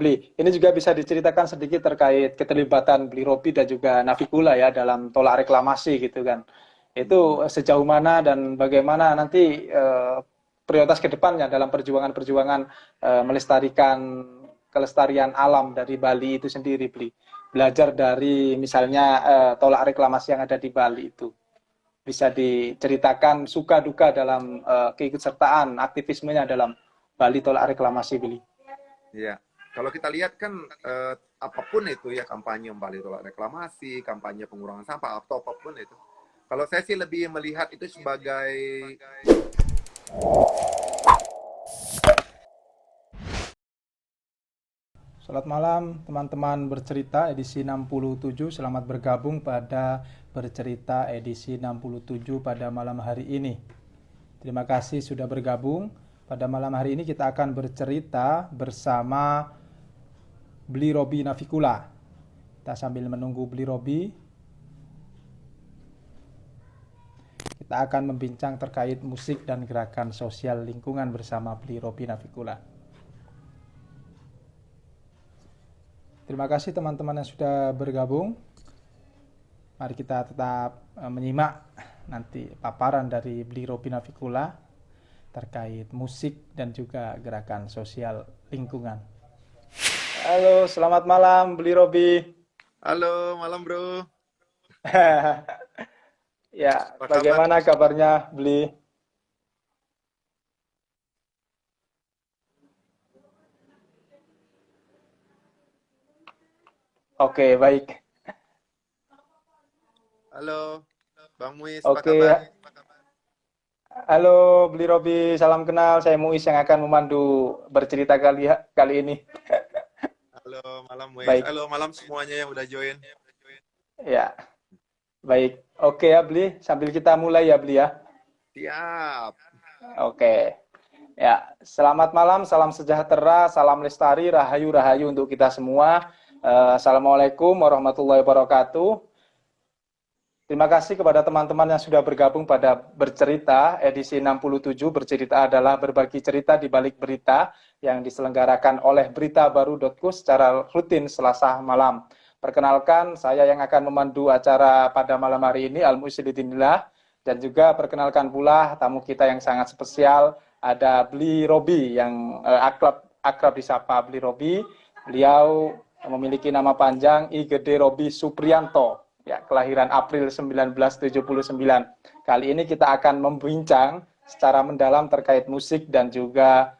Bli. Ini juga bisa diceritakan sedikit terkait keterlibatan Bli Robi dan juga Navikula ya dalam tolak reklamasi gitu kan. Itu sejauh mana dan bagaimana nanti prioritas ke depannya dalam perjuangan-perjuangan melestarikan kelestarian alam dari Bali itu sendiri, Bli. Belajar dari misalnya tolak reklamasi yang ada di Bali itu. Bisa diceritakan suka duka dalam keikutsertaan aktivismenya dalam Bali tolak reklamasi, Bli. Iya. Kalau kita lihat kan apapun itu ya, kampanye Bali tolak reklamasi, kampanye pengurangan sampah atau apapun itu. Kalau saya sih lebih melihat itu sebagai Selamat malam teman-teman bercerita edisi 67. Selamat bergabung pada bercerita edisi 67 pada malam hari ini. Terima kasih sudah bergabung. Pada malam hari ini kita akan bercerita bersama Bli Robi Navikula. Kita sambil menunggu Bli Robi, kita akan membincang terkait musik dan gerakan sosial lingkungan bersama Bli Robi Navikula. Terima kasih teman-teman yang sudah bergabung. Mari kita tetap menyimak nanti paparan dari Bli Robi Navikula terkait musik dan juga gerakan sosial lingkungan. Halo, selamat malam Bli Robi. halo, malam bro. Ya, Apa kabar? bagaimana kabarnya Bli? Oke, baik. Halo, Bang Muiz, apa Oke, kabar? halo Bli Robi, salam kenal. Saya Muiz yang akan memandu bercerita kali ini. Halo, malam Muiz. Baik, Halo, malam semuanya yang udah join. ya, baik. Oke ya Bli, sambil kita mulai ya Bli ya. Siap. Oke. Ya, selamat malam, salam sejahtera, salam lestari, rahayu-rahayu untuk kita semua. Assalamualaikum warahmatullahi wabarakatuh. Terima kasih kepada teman-teman yang sudah bergabung pada Bercerita edisi 67. Bercerita adalah berbagi cerita di balik berita yang diselenggarakan oleh beritabaru.co secara rutin Selasa malam. Perkenalkan, saya yang akan memandu acara pada malam hari ini, Al-Muisyidinillah, dan juga perkenalkan pula tamu kita yang sangat spesial, ada Bli Robi yang akrab disapa Bli Robi. Beliau memiliki nama panjang I Gede Robi Supriyanto. Ya, kelahiran April 1979. Kali ini kita akan membincang secara mendalam terkait musik dan juga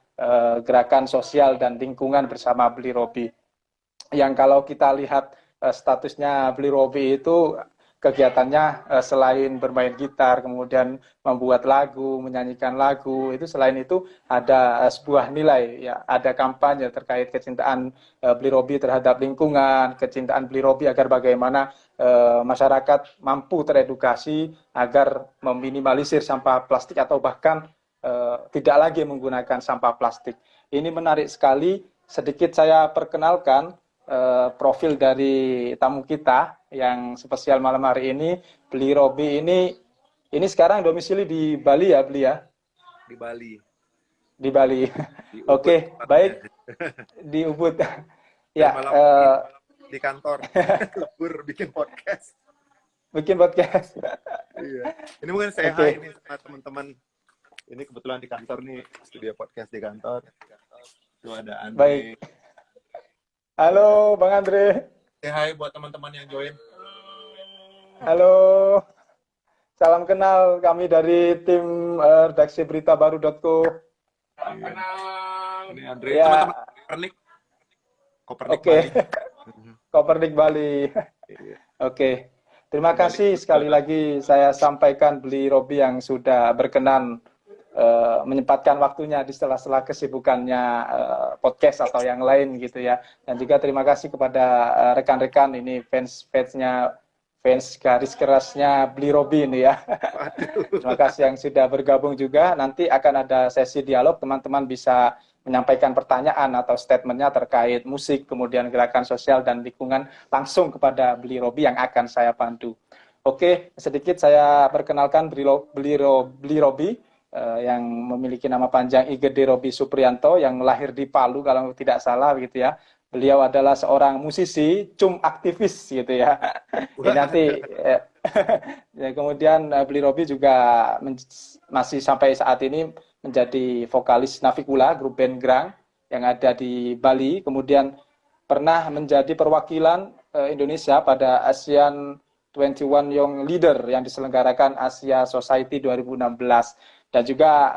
gerakan sosial dan lingkungan bersama Bli Robi. Yang kalau kita lihat statusnya Bli Robi itu kegiatannya selain bermain gitar, kemudian membuat lagu, menyanyikan lagu, itu selain itu ada sebuah nilai, ya, ada kampanye terkait kecintaan Bli Robi terhadap lingkungan, kecintaan Bli Robi agar bagaimana masyarakat mampu teredukasi agar meminimalisir sampah plastik atau bahkan tidak lagi menggunakan sampah plastik. Ini menarik sekali. Sedikit saya perkenalkan profil dari tamu kita yang spesial malam hari ini. Bli Robi ini sekarang domisili di Bali ya, Bli ya? Di Bali. Di Bali. Di Ubud. Oke, baik. Di Ubud. Dan Ya, malam ini di kantor. Lebur bikin podcast. bikin podcast. Iya. Ini mungkin saya Oke. hai nih sama teman-teman. Ini kebetulan di kantor nih, studio podcast di kantor. Tuh ada Andre. Baik. Halo, Bang Andre. Say hai buat teman-teman yang join. Halo. Salam kenal, kami dari tim redaksi beritabaru.co. Ini Andre, Ya. teman-teman Kopernik. Kopernik Oke. Bali. Kopernik Bali. Iya. Oke. Terima kasih sekali lagi saya sampaikan Bli Robi yang sudah berkenan menyempatkan waktunya di sela-sela kesibukannya podcast atau yang lain gitu ya. Dan juga terima kasih kepada rekan-rekan ini fans garis kerasnya Bli Robi ini ya. Terima kasih yang sudah bergabung juga. Nanti akan ada sesi dialog, teman-teman bisa menyampaikan pertanyaan atau statementnya terkait musik, kemudian gerakan sosial dan lingkungan langsung kepada Bli Robi yang akan saya pandu. Oke, sedikit saya perkenalkan Bli Robi yang memiliki nama panjang I Gede Robi Supriyanto yang lahir di Palu kalau tidak salah begitu ya. Beliau adalah seorang musisi, cum aktivis gitu ya. Ini nanti ya, kemudian Bli Robi juga masih sampai saat ini menjadi vokalis Navikula, grup band Grang yang ada di Bali. Kemudian pernah menjadi perwakilan Indonesia pada ASEAN 21 Young Leader yang diselenggarakan Asia Society 2016. Dan juga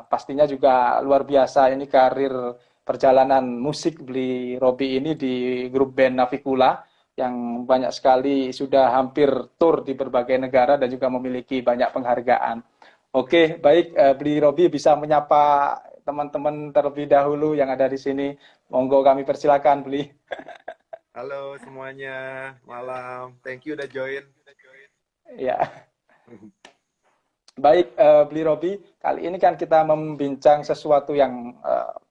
pastinya juga luar biasa ini karir perjalanan musik Bli Robi ini di grup band Navikula yang banyak sekali sudah hampir tur di berbagai negara dan juga memiliki banyak penghargaan. Oke, baik Bli Robi bisa menyapa teman-teman terlebih dahulu yang ada di sini. Monggo kami persilakan Bli. Halo semuanya, malam. Thank you udah join. Ya. Baik, Bli Robi, kali ini kan kita membincang sesuatu yang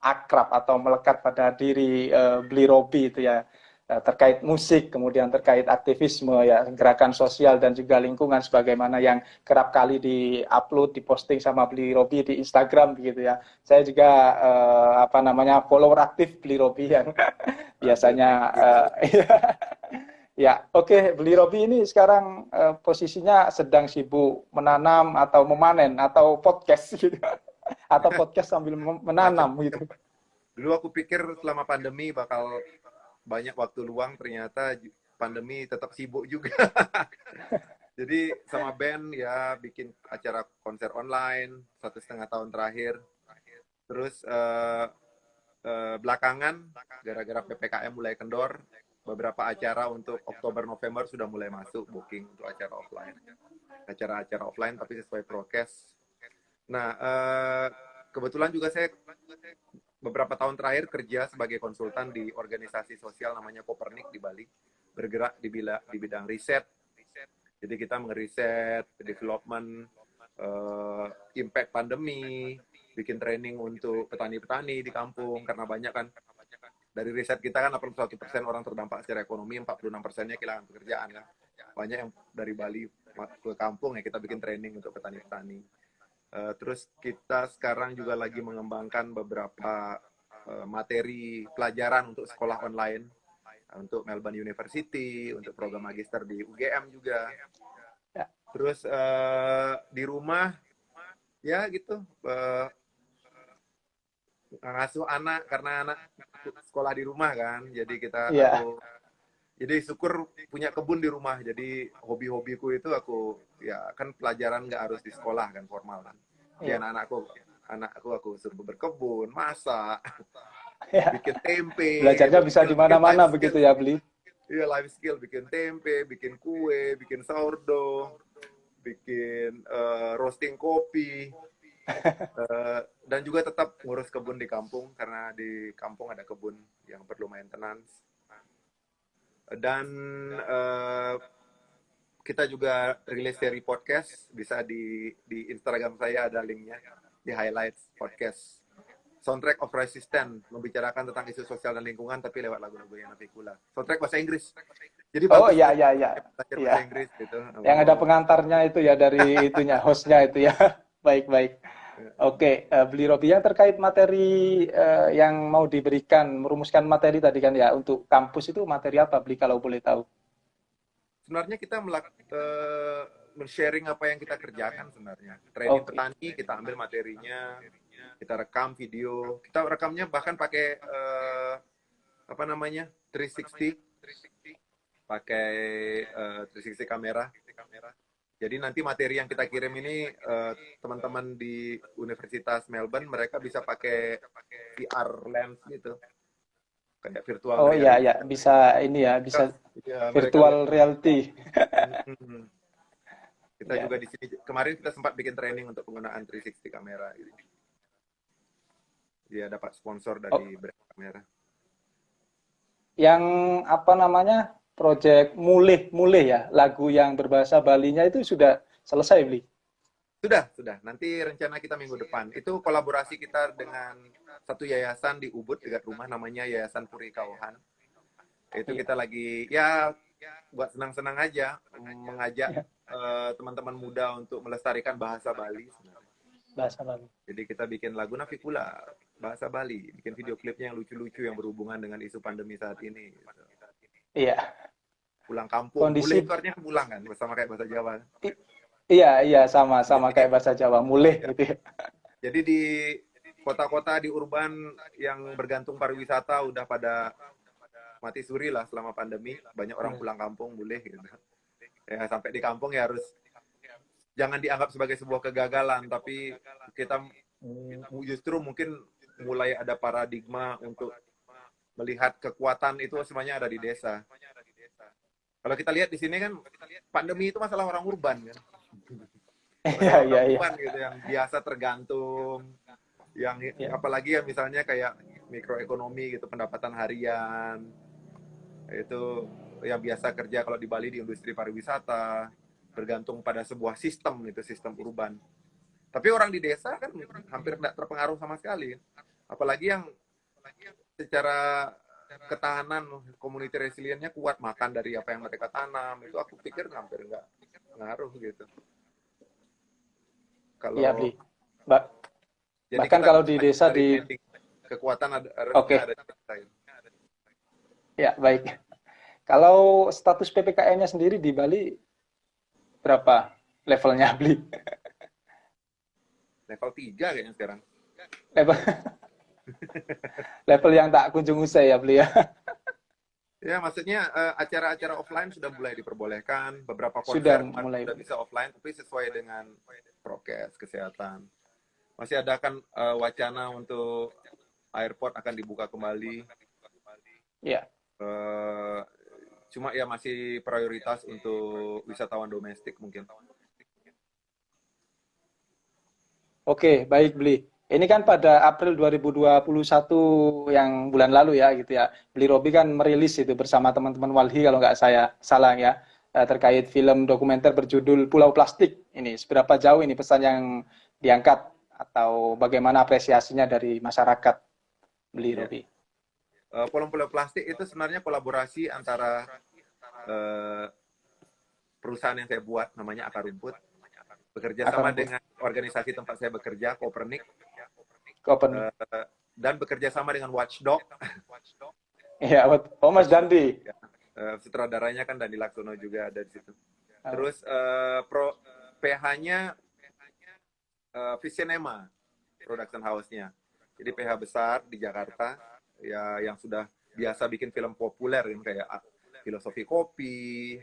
akrab atau melekat pada diri Bli Robi itu ya, terkait musik, kemudian terkait aktivisme ya, gerakan sosial dan juga lingkungan sebagaimana yang kerap kali di-upload, diposting sama Bli Robi di Instagram begitu ya. Saya juga follower aktif Bli Robi yang biasanya ya, oke, Bli Robi ini sekarang posisinya sedang sibuk menanam atau memanen atau podcast gitu. Atau podcast sambil menanam gitu. Dulu aku pikir selama pandemi bakal banyak waktu luang, ternyata pandemi tetap sibuk juga. Jadi sama band ya bikin acara konser online 1,5 tahun terakhir. Terus belakangan gara-gara PPKM mulai kendor, beberapa acara untuk Oktober November sudah mulai masuk booking untuk acara offline. Acara-acara offline tapi sesuai prokes. Nah, kebetulan juga saya beberapa tahun terakhir kerja sebagai konsultan di organisasi sosial namanya Kopernik di Bali, bergerak di bidang riset. Jadi kita mengeriset development, impact pandemi, bikin training untuk petani-petani di kampung, karena banyak kan dari riset kita kan 81% orang terdampak secara ekonomi, 46%-nya kehilangan pekerjaan kan. Banyak yang dari Bali ke kampung ya kita bikin training untuk petani-petani. Terus kita sekarang juga lagi mengembangkan beberapa materi pelajaran untuk sekolah online, untuk Melbourne University, untuk program magister di UGM juga. Terus di rumah ya gitu, ngasuh anak karena anak sekolah di rumah kan, jadi jadi syukur punya kebun di rumah, jadi hobi-hobiku itu aku ya kan pelajaran nggak harus di sekolah kan formal kan, jadi anakku aku suruh berkebun, masak, bikin tempe, belajarnya bisa di mana-mana begitu ya Bli. Iya, life skill, bikin tempe, bikin kue, bikin sourdough, bikin roasting kopi, dan juga tetap ngurus kebun di kampung karena di kampung ada kebun yang perlu maintenance. Dan kita juga rilis seri podcast, bisa di Instagram saya ada linknya, di highlights podcast Soundtrack of Resistance, membicarakan tentang isu sosial dan lingkungan tapi lewat lagu-lagu yang Navikula. Soundtrack bahasa Inggris. Jadi Oh bagus. iya. Bahasa Inggris gitu. Yang ada pengantarnya itu ya dari itunya, hostnya itu ya. Baik. Oke, Bli Robi, yang terkait materi yang mau diberikan, merumuskan materi tadi kan ya, untuk kampus itu materi apa Bli kalau boleh tahu? Sebenarnya kita men-sharing apa yang kita kerjakan sebenarnya. Training petani, kita ambil materinya, kita rekam video, kita rekamnya bahkan pakai 360, pakai 360 kamera. Jadi nanti materi yang kita kirim ini teman-teman di Universitas Melbourne mereka bisa pakai VR lens gitu, kayak virtual reality. Iya, bisa ini ya, bisa ya, virtual reality. Kita juga di sini kemarin kita sempat bikin training untuk penggunaan 360 kamera gitu. Dia dapat sponsor dari brand kamera. Yang project Mulih ya, lagu yang berbahasa Balinya itu sudah selesai Bli? Sudah. Nanti rencana kita minggu depan. Itu kolaborasi kita dengan satu yayasan di Ubud dekat rumah, namanya Yayasan Puri Kauhan. Itu kita lagi ya buat senang-senang aja, mengajak teman-teman muda untuk melestarikan bahasa Bali. Bahasa Bali. Jadi kita bikin lagu Navikula. bahasa Bali, bikin video klipnya yang lucu-lucu yang berhubungan dengan isu pandemi saat ini. Gitu. Iya, Pulang kampung, kondisi bule itu artinya pulang kan, sama kayak bahasa Jawa. i- iya iya sama Jadi, kayak bahasa Jawa, mulih ya, gitu ya. jadi di kota-kota di urban yang bergantung pariwisata udah pada mati suri lah selama pandemi. Banyak orang Hmm. pulang kampung, bule gitu. Ya sampai di kampung ya harus jangan dianggap sebagai sebuah kegagalan, tapi kita justru mungkin mulai ada paradigma untuk melihat kekuatan itu semuanya ada di desa. Kalau kita lihat di sini kan pandemi itu masalah orang urban kan. Iya Masalah iya orang iya. urban gitu yang biasa tergantung, yang Iya. apalagi ya misalnya kayak mikroekonomi gitu, pendapatan harian itu yang biasa kerja kalau di Bali di industri pariwisata bergantung pada sebuah sistem itu sistem urban. Tapi orang di desa kan hampir tidak terpengaruh sama sekali. Apalagi yang secara ketahanan community resilientnya kuat, makan dari apa yang mereka tanam, itu aku pikir hampir nggak ngaruh gitu. Iya, Kalau Bli. Mbak, jadi bahkan kita kalau di banyak desa dari di ending kekuatan harusnya oke, ada di kita. ya baik. Kalau status PPKM-nya sendiri di Bali berapa levelnya, Bli? Level 3 kayaknya sekarang. Level level yang tak kunjung usai ya, Bli ya. Ya, maksudnya acara-acara offline sudah mulai diperbolehkan, beberapa Sudah konser kemarin mulai. sudah bisa offline, tapi sesuai dengan prokes kesehatan. Masih ada kan wacana untuk airport akan dibuka kembali. Ya. Eh, Cuma ya masih prioritas untuk wisatawan domestik mungkin. Oke, baik Bli. Ini kan pada April 2021 yang bulan lalu ya gitu ya. Bli Robi kan merilis itu bersama teman-teman Walhi kalau nggak saya salah ya, terkait film dokumenter berjudul Pulau Plastik. Ini seberapa jauh ini pesan yang diangkat atau bagaimana apresiasinya dari masyarakat, Bli Ya. Robi? Pulau-pulau plastik itu sebenarnya kolaborasi antara eh, perusahaan yang saya buat namanya Akar Rumput, bekerja Akar sama rumput. dengan organisasi tempat saya bekerja, Kopernik, Open. dan bekerja sama dengan Watchdog. Iya, oh Mas Watchdog Dandi. ya. Sutradaranya kan Dandi Laksono juga ada di situ. Oh, Terus PH-nya Visinema production house-nya. Jadi PH besar di Jakarta ya yang sudah biasa bikin film populer yang kayak Filosofi Kopi,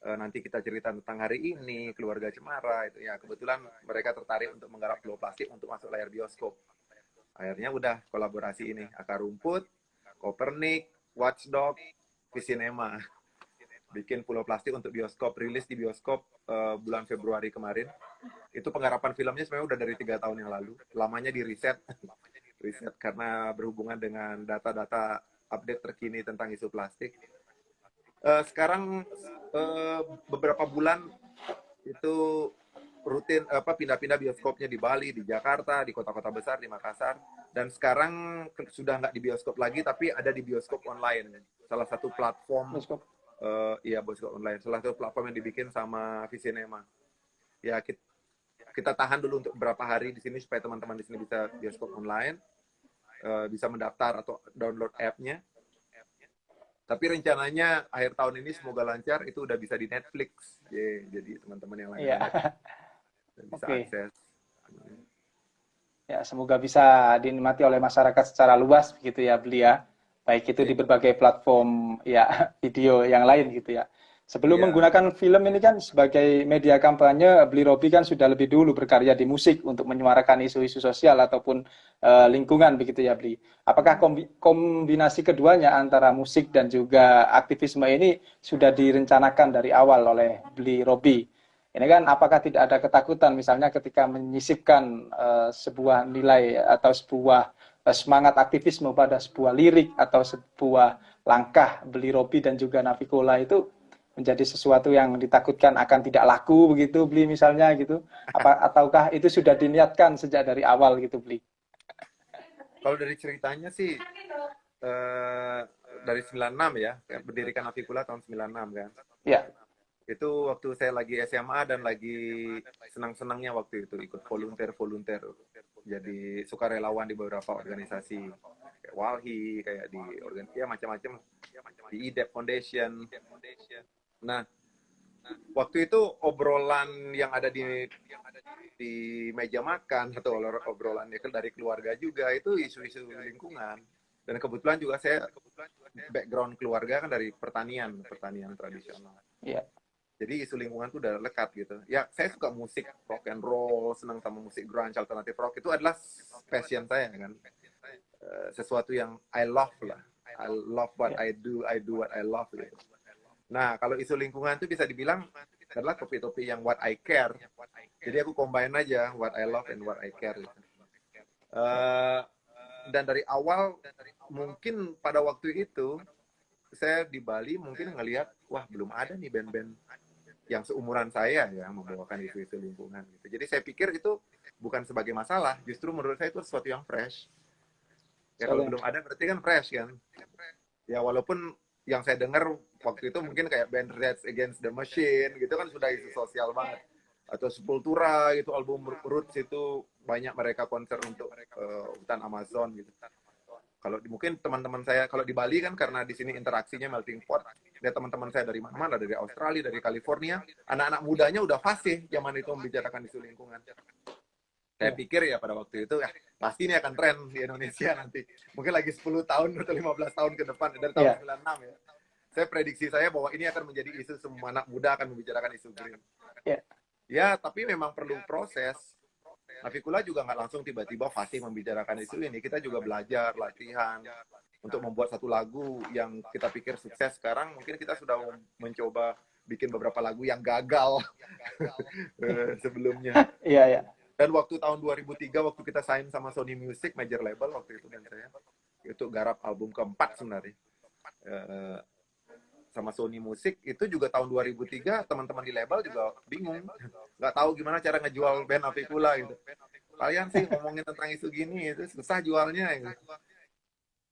nanti kita cerita tentang hari ini, Keluarga Cemara itu ya kebetulan mereka tertarik untuk menggarap Pulau Plastik untuk masuk layar bioskop. Akhirnya udah kolaborasi ini Akar Rumput, Kopernik, Watchdog, Visinema bikin Pulau Plastik untuk bioskop, rilis di bioskop bulan Februari kemarin. Itu penggarapan filmnya sebenarnya udah dari 3 tahun yang lalu. Lamanya di riset, riset karena berhubungan dengan data-data update terkini tentang isu plastik. Sekarang beberapa bulan itu rutin pindah-pindah bioskopnya di Bali, di Jakarta, di kota-kota besar, di Makassar. Dan sekarang sudah nggak di bioskop lagi, tapi ada di bioskop online. Salah satu platform, bioskop. iya bioskop online. Salah satu platform yang dibikin sama Visinema. Ya kita tahan dulu untuk beberapa hari di sini supaya teman-teman di sini bisa bioskop online, bisa mendaftar atau download app-nya. Tapi rencananya akhir tahun ini semoga lancar itu udah bisa di Netflix. Jadi teman-teman yang Iya. langganan Netflix bisa Oke. akses. Ya, semoga bisa dinikmati oleh masyarakat secara luas begitu ya, Beli ya. Baik itu di berbagai platform ya video yang lain gitu ya. Sebelum Iya, menggunakan film ini kan sebagai media kampanye, Beli Robi kan sudah lebih dulu berkarya di musik untuk menyuarakan isu-isu sosial ataupun lingkungan begitu ya, Beli. Apakah kombinasi keduanya antara musik dan juga aktivisme ini sudah direncanakan dari awal oleh Beli Robi? Ini kan apakah tidak ada ketakutan misalnya ketika menyisipkan sebuah nilai atau sebuah semangat aktivisme pada sebuah lirik atau sebuah langkah Beli Robi dan juga Navikola itu menjadi sesuatu yang ditakutkan akan tidak laku begitu Beli misalnya gitu. Ataukah itu sudah diniatkan sejak dari awal gitu Beli? kalau dari ceritanya sih dari 96 ya, berdirikan Avikula tahun 96 kan. Ya, Itu waktu saya lagi SMA dan lagi senang-senangnya waktu itu ikut volunteer. jadi sukarelawan di beberapa organisasi kayak Walhi, kayak di ya macam-macam, di IDEP Foundation. Nah, waktu itu obrolan yang ada di meja makan atau obrolan dari keluarga juga itu isu-isu lingkungan. Dan kebetulan juga saya background keluarga kan dari pertanian tradisional. Iya. Jadi isu lingkungan tuh udah lekat gitu. Ya, saya suka musik rock and roll, senang sama musik grunge, alternative rock. Itu adalah passion saya kan. Sesuatu yang I love lah. I love what I do what I love gitu. Nah, kalau isu lingkungan itu bisa dibilang adalah topi-topi yang what I care. Jadi aku combine aja what I love and what I care gitu. Dan dari awal mungkin pada waktu itu saya di Bali mungkin ngelihat wah belum ada nih band-band yang seumuran saya yang membawakan isu-isu lingkungan gitu. Jadi saya pikir itu bukan sebagai masalah, justru menurut saya itu sesuatu yang fresh. Ya kalau belum ada berarti kan fresh kan. Ya walaupun yang saya dengar waktu itu mungkin kayak band Rage Against the Machine gitu kan sudah isu sosial banget. Atau Sepultura gitu, album Roots itu banyak mereka konser untuk hutan Amazon gitu. Kalau mungkin teman-teman saya kalau di Bali kan karena di sini interaksinya melting pot, ya teman-teman saya dari mana-mana, dari Australia, dari California, anak-anak mudanya udah fasih zaman itu membicarakan isu lingkungan. Saya pikir ya pada waktu itu ya pasti ini akan tren di Indonesia nanti. Mungkin lagi 10 tahun atau 15 tahun ke depan dari tahun 96 ya. Saya prediksi saya bahwa ini akan menjadi isu semua anak muda akan membicarakan isu green. Ya, tapi memang perlu proses. Navikula juga nggak langsung tiba-tiba fasih membicarakan isu ini. Kita juga belajar, latihan untuk membuat satu lagu yang kita pikir sukses. Sekarang mungkin kita sudah mencoba bikin beberapa lagu yang gagal sebelumnya. Iya, iya. Dan waktu tahun 2003 waktu kita sign sama Sony Music major label waktu itu dan saya itu garap album keempat sebenarnya. Sama Sony Music itu juga tahun 2003 teman-teman di label juga bingung nggak tahu gimana cara ngejual band Navikula gitu. Kalian sih ngomongin tentang isu gini itu susah jualnya gitu.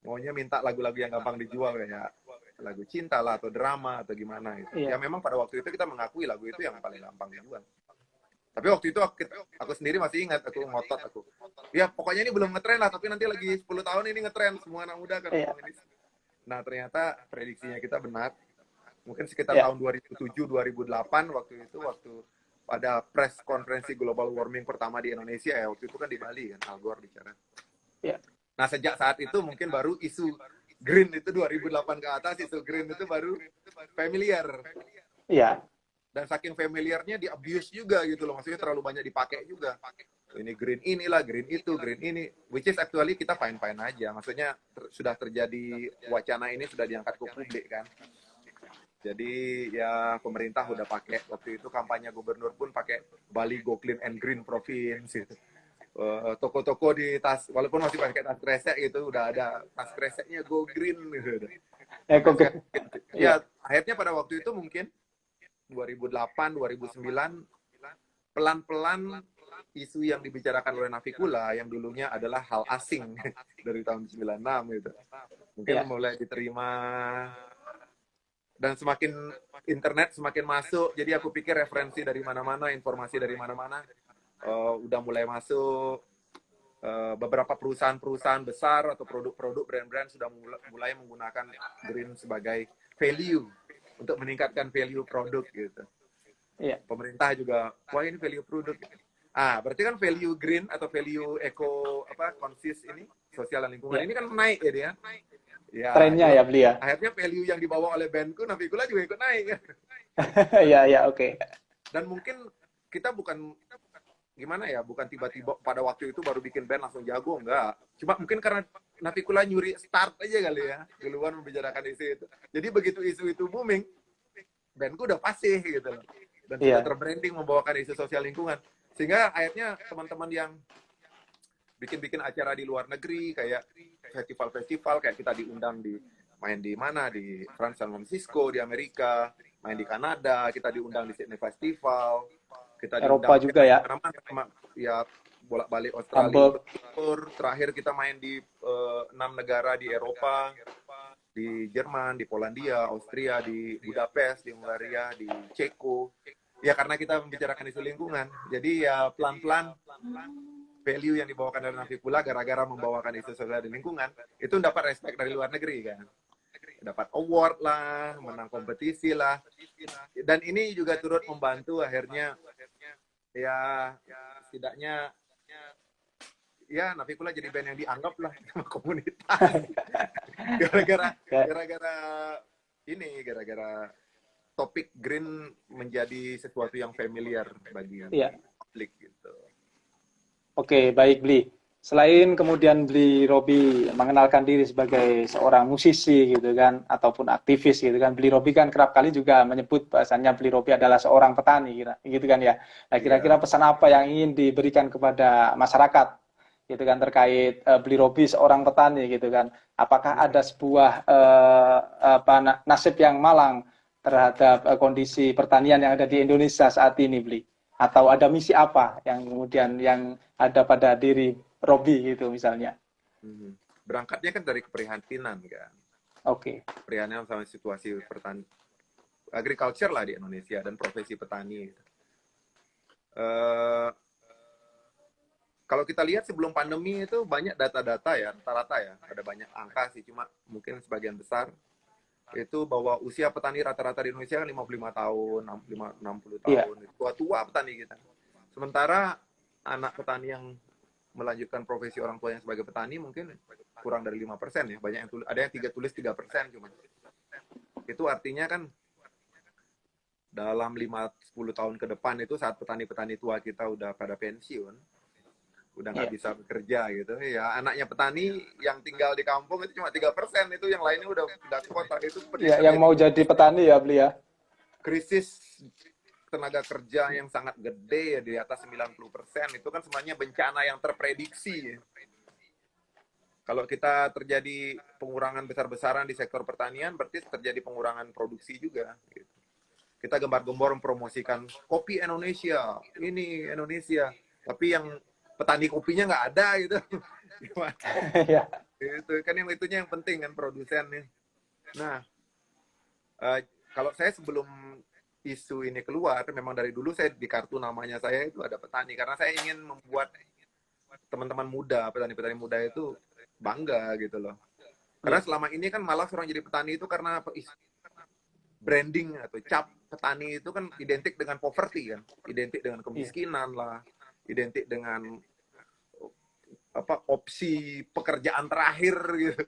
Maunya minta lagu-lagu yang gampang dijual kayak lagu cinta lah atau drama atau gimana gitu. Ya memang pada waktu itu kita mengakui lagu itu yang paling gampang dijual. Tapi waktu itu aku sendiri masih ingat, aku ngotot aku. Ya pokoknya ini belum ngetren lah, tapi nanti lagi 10 tahun ini ngetren, semua anak muda kan ngomongin itu. Nah ternyata prediksinya kita benar. Mungkin sekitar tahun 2007-2008 waktu pada press konferensi global warming pertama di Indonesia ya, waktu itu kan di Bali kan, Al Gore bicara. Nah sejak saat itu mungkin baru isu green itu 2008 ke atas, isu green itu baru familiar. Iya. Dan saking familiarnya di abuse juga gitu loh, maksudnya terlalu banyak dipakai juga. Ini green inilah, green itu, green ini, which is actually kita fine-fine aja. Maksudnya sudah terjadi wacana ini sudah diangkat ke publik kan. Jadi ya pemerintah udah pakai, waktu itu kampanye gubernur pun pakai Bali Go Clean and Green Province gitu. Toko-toko di tas, walaupun masih pakai tas kresek gitu, udah ada tas kreseknya Go Green gitu. Ya akhirnya pada waktu itu mungkin 2008, 2009 pelan-pelan isu yang dibicarakan oleh Navikula yang dulunya adalah hal asing dari tahun 96 gitu. Mungkin mulai diterima dan semakin internet semakin masuk, jadi aku pikir referensi dari mana-mana, informasi dari mana-mana udah mulai masuk. Beberapa perusahaan-perusahaan besar atau produk-produk brand-brand sudah mulai menggunakan green sebagai value untuk meningkatkan value produk gitu. Pemerintah juga, wah ini value produk. Berarti kan value green atau value eco konsis ini sosial dan lingkungan ini kan naik ya dia. Ya, trennya ya beli ya. Akhirnya value yang dibawa oleh bandku Navikula juga ikut naik kan. Iya, oke. Dan mungkin kita bukan gimana ya, bukan tiba-tiba pada waktu itu baru bikin band langsung jago, enggak. Cuma mungkin karena Navikula nyuri start aja kali ya, duluan membicarakan isu itu. Jadi begitu isu itu booming, bandku udah fasih gitu loh. Dan sudah terbranding membawakan isu sosial lingkungan. Sehingga akhirnya teman-teman yang bikin-bikin acara di luar negeri kayak festival-festival kayak kita diundang main di mana di San Francisco di Amerika, main di Kanada, kita diundang di Sydney Festival, kita Eropa diundang juga ya. Ya bolak-balik Australia, terakhir kita main di 6 negara di Eropa, di Jerman, di Polandia, Austria, di Budapest, di Hungaria, di Ceko. Ya karena kita membicarakan isu lingkungan, jadi ya pelan-pelan value yang dibawakan dari Navicula gara-gara membawakan isu sosial dan lingkungan, itu dapat respect dari luar negeri kan. Dapat award lah, menang kompetisi lah. Dan ini juga turut membantu akhirnya ya setidaknya ya Navicula jadi band yang dianggap lah sama komunitas. Gara-gara ini, gara-gara topik green menjadi sesuatu yang familiar bagi publik gitu. Oke, baik Bli. Selain kemudian Bli Robi mengenalkan diri sebagai seorang musisi gitu kan, ataupun aktivis gitu kan, Bli Robi kan kerap kali juga menyebut bahasanya Bli Robi adalah seorang petani gitu kan ya. Nah, kira-kira pesan apa yang ingin diberikan kepada masyarakat gitu kan terkait Bli Robi seorang petani gitu kan? Apakah ada sebuah nasib yang malang terhadap kondisi pertanian yang ada di Indonesia saat ini, Bli? Atau ada misi apa yang kemudian yang ada pada diri Robi gitu misalnya? Berangkatnya kan dari keprihatinan kan. Oke. Keprihatinan sama situasi agriculture lah di Indonesia dan profesi petani. Kalau kita lihat sebelum pandemi itu banyak data-data ya, rata-rata ya, ada banyak angka sih, cuma mungkin sebagian besar itu bahwa usia petani rata-rata di Indonesia kan 55 tahun, 60 tahun, tua-tua petani kita. Sementara anak petani yang melanjutkan profesi orang tuanya sebagai petani mungkin kurang dari 5% ya, banyak yang ada yang tulis 3% cuma. Itu artinya kan dalam 5-10 tahun ke depan itu saat petani-petani tua kita udah pada pensiun, udah nggak bisa bekerja gitu ya, anaknya petani yang tinggal di kampung itu cuma 3%, itu yang lainnya udah kota. Itu yang mau jadi petani ya Bli ya, krisis tenaga kerja yang sangat gede ya, di atas 90%, itu kan semuanya bencana yang terprediksi ya. Kalau kita terjadi pengurangan besar-besaran di sektor pertanian, berarti terjadi pengurangan produksi juga gitu. Kita gembar-gembor mempromosikan kopi Indonesia, ini Indonesia, tapi yang petani kopinya nggak ada gitu. Itu kan yang itunya yang penting kan, produsennya. Nah, kalau saya sebelum isu ini keluar, memang dari dulu saya di kartu namanya saya itu ada petani, karena saya ingin membuat teman-teman muda, petani-petani muda itu bangga gitu loh. Karena selama ini kan malah orang jadi petani itu karena branding atau cap petani itu kan identik dengan poverty kan, identik dengan kemiskinan lah, identik dengan opsi pekerjaan terakhir gitu.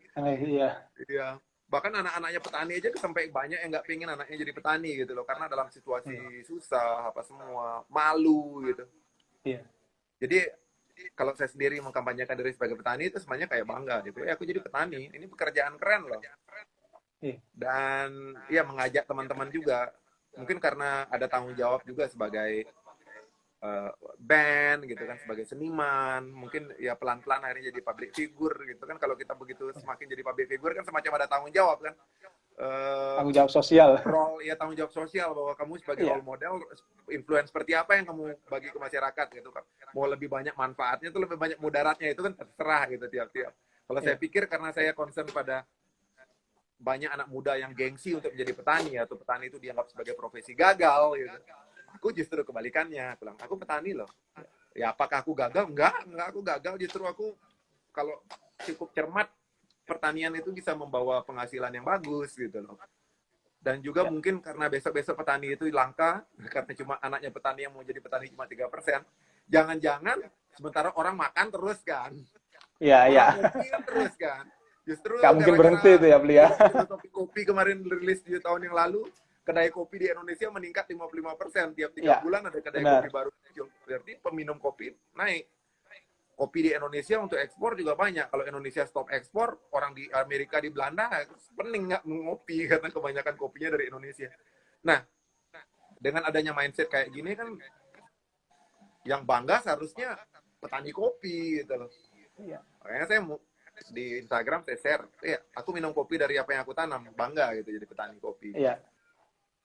Iya. Bahkan anak-anaknya petani aja sampai banyak yang nggak pengen anaknya jadi petani gitu loh, karena dalam situasi susah apa semua, malu gitu. Jadi kalau saya sendiri mengkampanyekan diri sebagai petani itu sebenarnya kayak bangga gitu. Aku jadi petani, ini pekerjaan keren loh. Dan ya mengajak teman-teman juga, mungkin karena ada tanggung jawab juga sebagai band gitu kan, sebagai seniman, mungkin ya pelan-pelan akhirnya jadi public figure gitu kan. Kalau kita begitu semakin jadi public figure kan semacam ada tanggung jawab kan, tanggung jawab sosial, tanggung jawab sosial, bahwa kamu sebagai role model, influence seperti apa yang kamu bagi ke masyarakat gitu kan. Mau lebih banyak manfaatnya tuh lebih banyak mudaratnya, itu kan terserah gitu tiap-tiap. Kalau saya pikir karena saya concern pada banyak anak muda yang gengsi untuk menjadi petani, atau petani itu dianggap sebagai profesi gagal gitu. Aku justru kebalikannya, bilang aku petani loh. Ya apakah aku gagal? Enggak aku gagal. Justru aku kalau cukup cermat, pertanian itu bisa membawa penghasilan yang bagus gitu loh. Dan juga mungkin karena besok-besok petani itu langka, karena cuma anaknya petani yang mau jadi petani cuma 3%. Jangan-jangan sementara orang makan terus kan. Iya. Mungkin terus kan. Justru nggak mungkin berhenti itu ya Bli ya. Kopi kemarin rilis 7 tahun yang lalu, kedai kopi di Indonesia meningkat 55%. Tiap 3 bulan ada kedai kopi baru. Berarti peminum kopi naik. Kopi di Indonesia untuk ekspor juga banyak. Kalau Indonesia stop ekspor, orang di Amerika, di Belanda, pening nggak ngopi karena kebanyakan kopinya dari Indonesia. Nah, dengan adanya mindset kayak gini kan, yang bangga seharusnya petani kopi gitu loh. Makanya saya di Instagram saya share, aku minum kopi dari apa yang aku tanam, bangga gitu jadi petani kopi.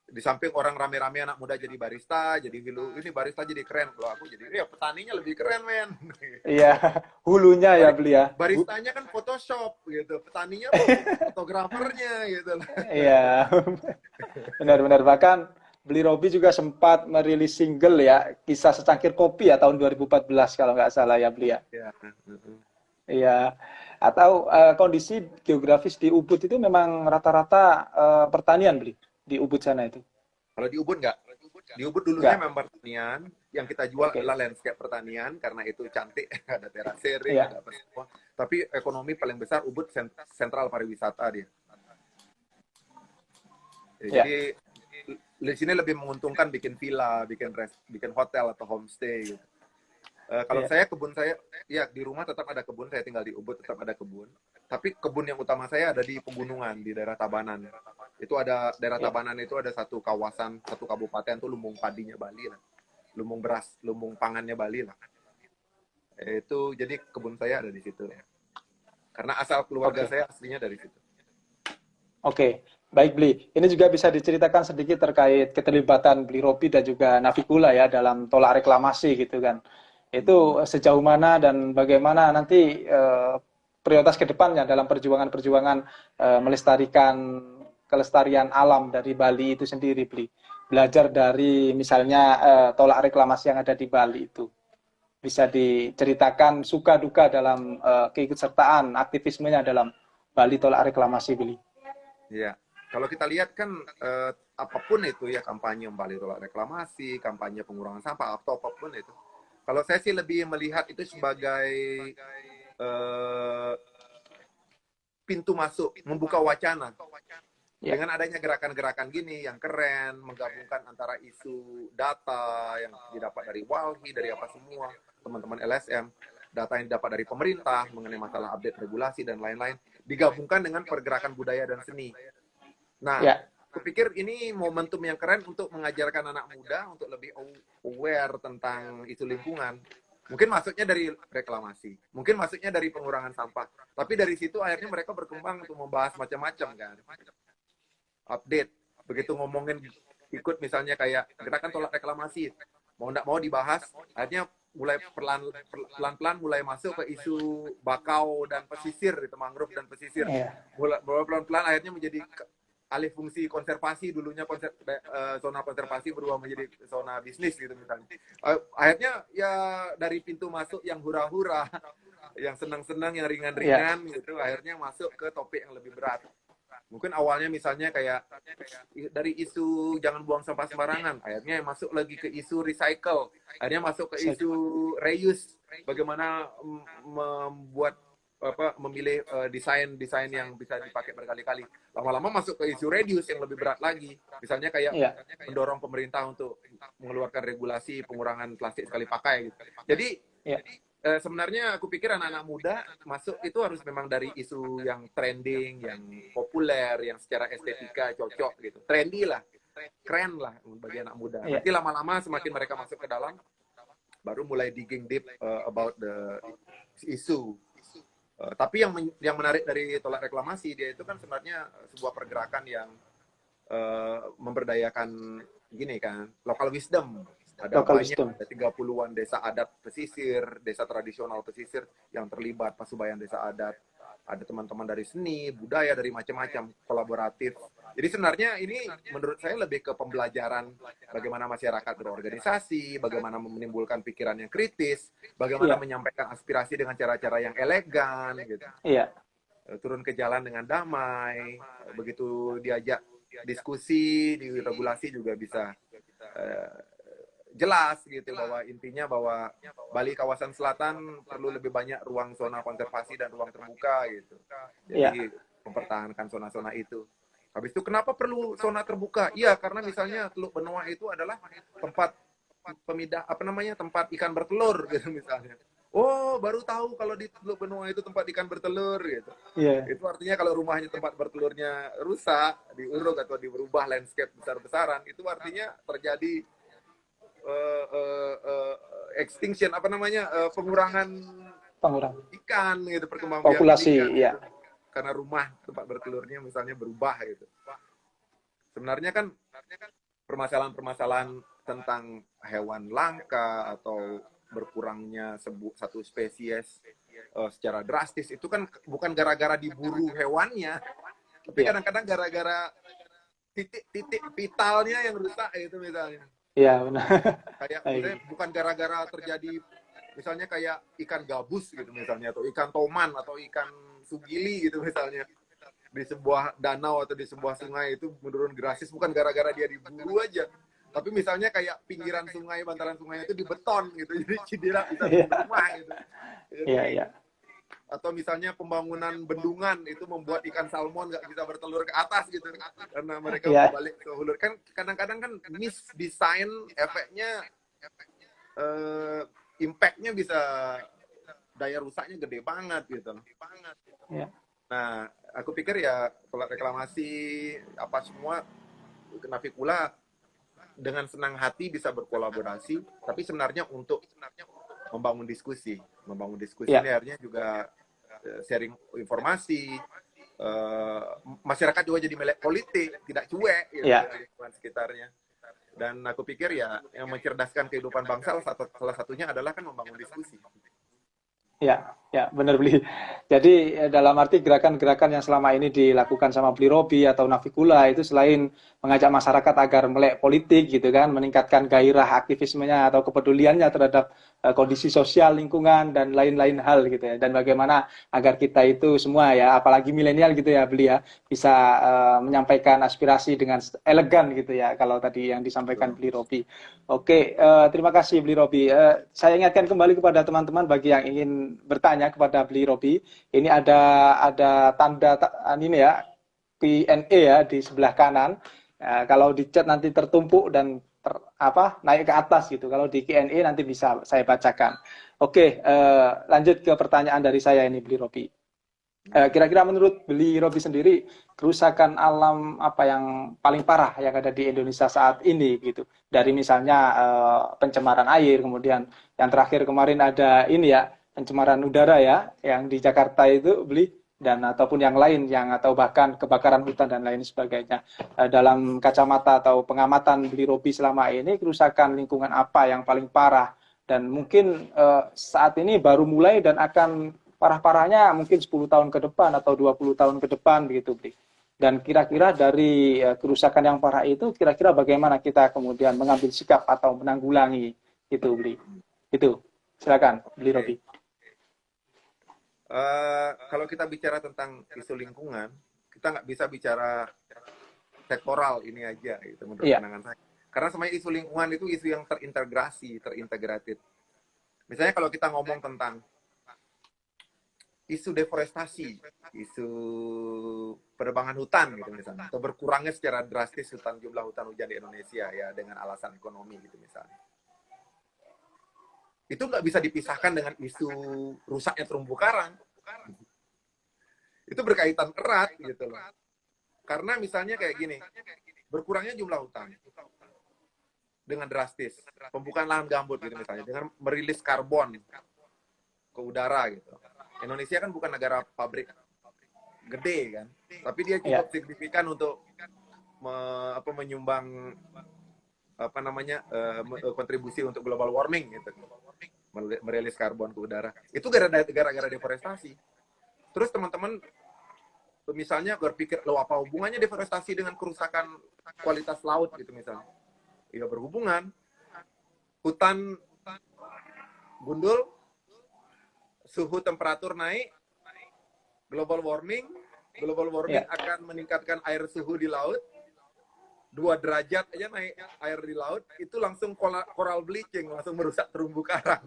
Di samping orang rame-rame anak muda jadi barista, jadi ini barista jadi keren, kalau aku jadi petaninya lebih keren men. Iya, hulunya ya Bli ya. Baristanya kan Photoshop gitu, petaninya fotografernya gitu. Iya, benar-benar, bahkan Beli Robi juga sempat merilis single ya, Kisah Secangkir Kopi ya tahun 2014 kalau nggak salah ya beli ya. Ya. Iya. Atau kondisi geografis di Ubud itu memang rata-rata pertanian beli di Ubud sana itu. Kalau di Ubud nggak? Di Ubud dulunya Nggak. memang pertanian, yang kita jual Oke. adalah landscape pertanian karena itu cantik, ada terasering, Iya. ada apa semua. Tapi ekonomi paling besar Ubud sentral pariwisata dia. Ya, Iya. jadi di sini lebih menguntungkan bikin villa, bikin hotel atau homestay gitu. Kalau Iya. saya kebun saya, ya di rumah tetap ada kebun, saya tinggal di Ubud tetap ada kebun. Tapi kebun yang utama saya ada di pegunungan di daerah Tabanan. Itu ada daerah Iya. Tabanan itu ada satu kawasan, satu kabupaten tuh lumbung padinya Bali lah, lumbung beras, lumbung pangannya Bali lah. Itu jadi kebun saya ada di situ. Karena asal keluarga Oke. saya aslinya dari situ. Oke. Baik Bli. Ini juga bisa diceritakan sedikit terkait keterlibatan Bli Robi dan juga Navikula ya dalam tolak reklamasi gitu kan. Hmm. Itu sejauh mana dan bagaimana nanti prioritas ke depannya dalam perjuangan-perjuangan melestarikan kelestarian alam dari Bali itu sendiri, Bli. Belajar dari misalnya tolak reklamasi yang ada di Bali itu. Bisa diceritakan suka duka dalam keikutsertaan aktivismenya dalam Bali tolak reklamasi, Bli. Ya, kalau kita lihat kan apapun itu ya kampanye Bali tolak reklamasi, kampanye pengurangan sampah atau apapun itu. Kalau saya sih lebih melihat itu sebagai eh, pintu masuk, membuka wacana. Ya, Dengan adanya gerakan-gerakan gini yang keren, menggabungkan antara isu data yang didapat dari Walhi, dari apa semua, teman-teman LSM, data yang didapat dari pemerintah mengenai masalah update regulasi dan lain-lain, digabungkan dengan pergerakan budaya dan seni. Nah, ya, kupikir ini momentum yang keren untuk mengajarkan anak muda untuk lebih aware tentang isu lingkungan. Mungkin masuknya dari reklamasi, mungkin masuknya dari pengurangan sampah. Tapi dari situ akhirnya mereka berkembang untuk membahas macam-macam kan. Update, begitu ngomongin ikut misalnya kayak gerakan tolak reklamasi, mau nggak mau dibahas, akhirnya mulai pelan-pelan mulai masuk ke isu bakau dan pesisir, itu mangrove dan pesisir. ya, Mulai pelan-pelan akhirnya menjadi alih fungsi konservasi, dulunya zona konservasi berubah menjadi zona bisnis gitu misalnya. Akhirnya ya dari pintu masuk yang hura-hura, yang senang-senang, yang ya, ringan-ringan gitu, akhirnya masuk ke topik yang lebih berat. Mungkin awalnya misalnya kayak dari isu jangan buang sampah sembarangan, akhirnya masuk lagi ke isu recycle, akhirnya masuk ke isu reuse, bagaimana membuat memilih desain yang bisa dipakai berkali-kali. Lama-lama masuk ke isu reduce yang lebih berat lagi. Misalnya kayak ya, mendorong pemerintah untuk mengeluarkan regulasi pengurangan plastik sekali pakai gitu. Jadi ya, sebenarnya aku pikir anak-anak muda masuk itu harus memang dari isu yang trending, yang populer, yang secara estetika cocok gitu. Trendy lah, keren lah bagi anak muda. ya, Nanti lama-lama semakin mereka masuk ke dalam, baru mulai digging deep about the issue. Tapi yang menarik dari tolak reklamasi, dia itu kan sebenarnya sebuah pergerakan yang memberdayakan gini kan, local wisdom. Ada local banyak, wisdom. ada 30-an desa adat pesisir, desa tradisional pesisir yang terlibat Pasubayan desa adat. Ada teman-teman dari seni, budaya, dari macam-macam, kolaboratif. Jadi sebenarnya ini menurut saya lebih ke pembelajaran bagaimana masyarakat berorganisasi, bagaimana menimbulkan pikiran yang kritis, bagaimana Iya, menyampaikan aspirasi dengan cara-cara yang elegan, gitu. iya, Turun ke jalan dengan damai, begitu diajak diskusi, di regulasi juga bisa uh, jelas gitu bahwa intinya bahwa Bali kawasan selatan perlu lebih banyak ruang zona konservasi dan ruang terbuka gitu. iya, Jadi mempertahankan zona-zona itu. Habis itu kenapa perlu zona terbuka? Iya, karena misalnya Teluk Benoa itu adalah tempat pemidah apa namanya? Tempat ikan bertelur gitu misalnya. Oh, baru tahu kalau di Teluk Benoa itu tempat ikan bertelur gitu. iya, Itu artinya kalau rumahnya tempat bertelurnya rusak, diuruk atau diubah landscape besar-besaran, itu artinya terjadi extinction apa namanya pengurangan pengurang. ikan gitu, perkembangbiakan Populasi, ikan iya, gitu, karena rumah tempat bertelurnya misalnya berubah gitu. Sebenarnya kan permasalahan-permasalahan tentang hewan langka atau berkurangnya satu spesies secara drastis itu kan bukan gara-gara diburu hewannya, tapi iya, kadang-kadang gara-gara titik vitalnya yang rusak gitu misalnya. Iya, benar. Kayak misalnya Baik. bukan gara-gara terjadi misalnya kayak ikan gabus gitu misalnya, atau ikan toman atau ikan sugili gitu misalnya di sebuah danau atau di sebuah sungai itu menurun drastis, bukan gara-gara dia diburu aja, tapi misalnya kayak pinggiran sungai, bantaran sungai itu dibeton gitu, jadi cedera bisa Iya, bikin rumah gitu. Jadi iya, iya. atau misalnya pembangunan bendungan itu membuat ikan salmon nggak bisa bertelur ke atas gitu karena mereka Iya, balik ke hulu, kan kadang-kadang kan misdesign, efeknya eh, impact-nya bisa, daya rusaknya gede banget gitu. iya, Nah, aku pikir ya kalau reklamasi apa semua, Navicula dengan senang hati bisa berkolaborasi, tapi sebenarnya untuk membangun diskusi. Membangun diskusi ini iya, akhirnya juga sharing informasi, masyarakat juga jadi melek politik, tidak cuek gitu iya. dari lingkungan sekitarnya. Dan aku pikir ya yang mencerdaskan kehidupan bangsa salah satunya adalah kan membangun diskusi. Ya, ya, benar beli. Jadi dalam arti gerakan-gerakan yang selama ini dilakukan sama Beli Robi atau Navicula itu selain mengajak masyarakat agar melek politik gitu kan, meningkatkan gairah aktivismenya atau kepeduliannya terhadap kondisi sosial lingkungan dan lain-lain hal gitu ya. Dan bagaimana agar kita itu semua ya, apalagi milenial gitu ya Beli ya, bisa menyampaikan aspirasi dengan elegan gitu ya. Kalau tadi yang disampaikan Betul. Beli Robi. Oke, terima kasih Beli Robi. Saya ingatkan kembali kepada teman-teman bagi yang ingin bertanya kepada Beli Robi. Ini ada tanda ini ya Q&A ya di sebelah kanan. Kalau di chat nanti tertumpuk dan naik ke atas gitu. Kalau di Q&A nanti bisa saya bacakan. Oke, lanjut ke pertanyaan dari saya ini Beli Robi. Kira-kira menurut Beli Robi sendiri, kerusakan alam apa yang paling parah yang ada di Indonesia saat ini gitu? Dari misalnya pencemaran air, kemudian yang terakhir kemarin ada ini ya, pencemaran udara ya, yang di Jakarta itu Beli, dan ataupun yang lain yang atau bahkan kebakaran hutan dan lain sebagainya. Dalam kacamata atau pengamatan Beli Robi selama ini, kerusakan lingkungan apa yang paling parah? Dan mungkin saat ini baru mulai dan akan parah-parahnya mungkin 10 tahun ke depan atau 20 tahun ke depan begitu, Bli. Dan kira-kira dari kerusakan yang parah itu, kira-kira bagaimana kita kemudian mengambil sikap atau menanggulangi itu, Bli. Itu, silakan, Bli Oke. Robi. Kalau kita bicara tentang isu lingkungan, kita nggak bisa bicara sektoral ini aja gitu menurut Iya, pandangan saya. Karena sebenarnya isu lingkungan itu isu yang terintegrasi, terintegrated. Misalnya kalau kita ngomong tentang isu deforestasi, isu penebangan hutan gitu misalnya, atau berkurangnya secara drastis jumlah hutan hujan di Indonesia ya dengan alasan ekonomi gitu misalnya. Itu nggak bisa dipisahkan dengan isu rusaknya terumbu karang. Itu berkaitan erat gitu loh. Karena misalnya kayak gini, berkurangnya jumlah hutan dengan drastis, pembukaan lahan gambut gitu misalnya, dengan merilis karbon ke udara gitu. Indonesia kan bukan negara pabrik gede kan, tapi dia iya, cukup signifikan untuk menyumbang kontribusi untuk global warming gitu, merilis karbon ke udara. Itu gara-gara deforestasi. Terus teman-teman misalnya berpikir, lo apa hubungannya deforestasi dengan kerusakan kualitas laut gitu misalnya? Ya berhubungan. Hutan gundul, suhu temperatur naik, global warming iya, akan meningkatkan air suhu di laut, 2 derajat aja naik air di laut, itu langsung coral bleaching, langsung merusak terumbu karang.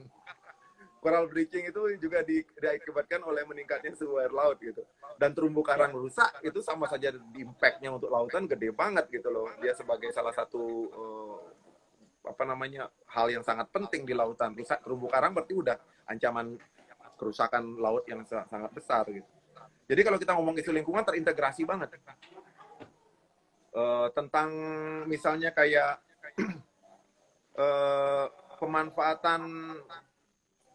Coral bleaching itu juga diakibatkan oleh meningkatnya suhu air laut gitu. Dan terumbu karang iya, rusak itu sama saja impact-nya untuk lautan gede banget gitu loh. Dia sebagai salah satu hal yang sangat penting di lautan. Rusak terumbu karang berarti udah ancaman kerusakan laut yang sangat besar gitu. Jadi kalau kita ngomong isu lingkungan terintegrasi banget. Tentang misalnya kayak pemanfaatan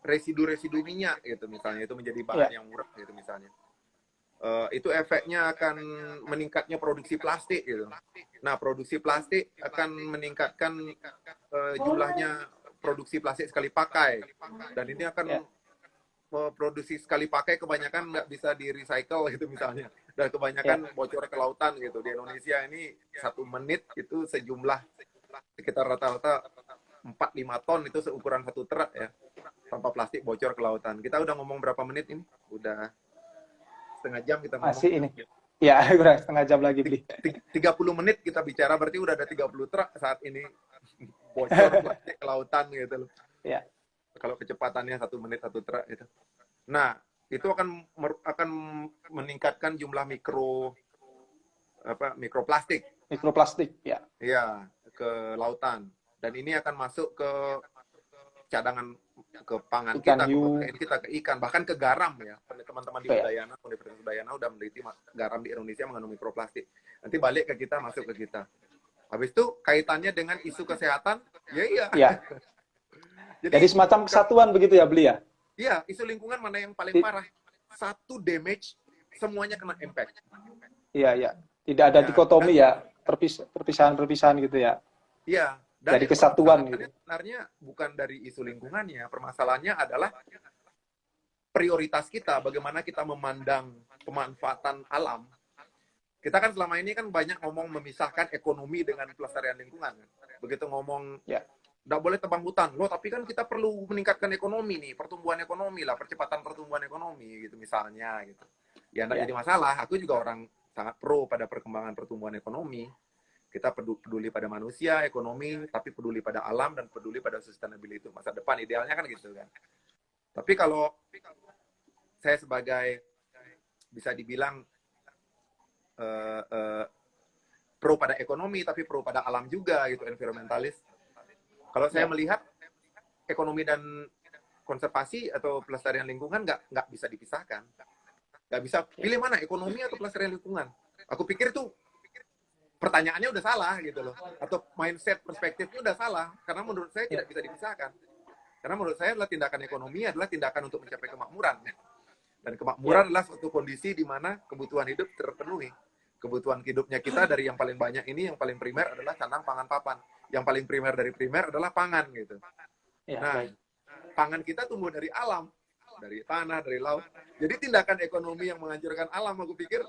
residu-residu minyak gitu misalnya, itu menjadi bahan iya, yang murah gitu misalnya. Itu efeknya akan meningkatnya produksi plastik gitu. Nah, produksi plastik akan meningkatkan jumlahnya produksi plastik sekali pakai, dan ini akan iya, produksi sekali pakai kebanyakan nggak bisa di recycle gitu misalnya, dan Ya, kebanyakan bocor ke lautan gitu. Di Indonesia ini 1 menit itu sejumlah sekitar rata-rata 4-5 ton, itu seukuran 1 truk ya, sampah plastik bocor ke lautan. Kita udah ngomong berapa menit ini? Udah setengah jam kita ngomong. masih ini. Ya, kurang setengah jam lagi, Bli. 30 menit kita bicara, berarti udah ada 30 truk saat ini bocor plastik ke lautan gitu loh. Ya, Kalau kecepatannya 1 menit 1 truk itu. Nah, itu akan meningkatkan jumlah mikroplastik mikroplastik, ya. ya ke lautan. Dan ini akan masuk ke cadangan, ke pangan Ikan kita, ke hiu, protein kita, ke ikan, bahkan ke garam ya. Teman-teman di ya. Udayana, Universitas Udayana udah meneliti garam di Indonesia mengandung mikroplastik. Nanti balik ke kita, masuk ke kita. Habis itu kaitannya dengan isu kesehatan, ya iya. Ya. Jadi semacam kesatuan begitu ya, Bli ya? Iya, isu lingkungan mana yang paling parah? Satu damage, semuanya kena impact. Iya, iya. Tidak ada Ya, dikotomi ya, perpisahan-perpisahan gitu ya. iya. Dan Jadi itu kesatuan permasalahannya gitu. sebenarnya bukan dari isu lingkungannya. Permasalahannya adalah prioritas kita, bagaimana kita memandang pemanfaatan alam. Kita kan selama ini kan banyak ngomong memisahkan ekonomi dengan pelestarian lingkungan. Begitu ngomong, Ya, nggak boleh tebang hutan. Loh, tapi kan kita perlu meningkatkan ekonomi nih, pertumbuhan ekonomi lah, percepatan pertumbuhan ekonomi gitu misalnya gitu. Ya nggak ya, jadi masalah, aku juga orang sangat pro pada perkembangan pertumbuhan ekonomi. Kita peduli pada manusia, ekonomi, tapi peduli pada alam dan peduli pada sustainability masa depan. Idealnya kan gitu kan. Tapi kalau saya sebagai bisa dibilang pro pada ekonomi, tapi pro pada alam juga gitu, environmentalis. Kalau saya ya, melihat ekonomi dan konservasi atau pelestarian lingkungan nggak bisa dipisahkan. Nggak bisa ya, pilih mana, ekonomi atau pelestarian lingkungan. Aku pikir itu pertanyaannya udah salah gitu loh, atau mindset perspektifnya udah salah, karena menurut saya ya, tidak bisa dipisahkan. Karena menurut saya adalah tindakan ekonomi adalah tindakan untuk mencapai kemakmuran, dan ya, kemakmuran adalah suatu kondisi di mana kebutuhan hidup terpenuhi. Kebutuhan hidupnya kita dari yang paling banyak ini, yang paling primer adalah sandang pangan papan. Yang paling primer dari primer adalah pangan gitu. ya, Nah, baik. pangan kita tumbuh dari alam, dari tanah, dari laut. Jadi tindakan ekonomi yang menghancurkan alam, aku pikir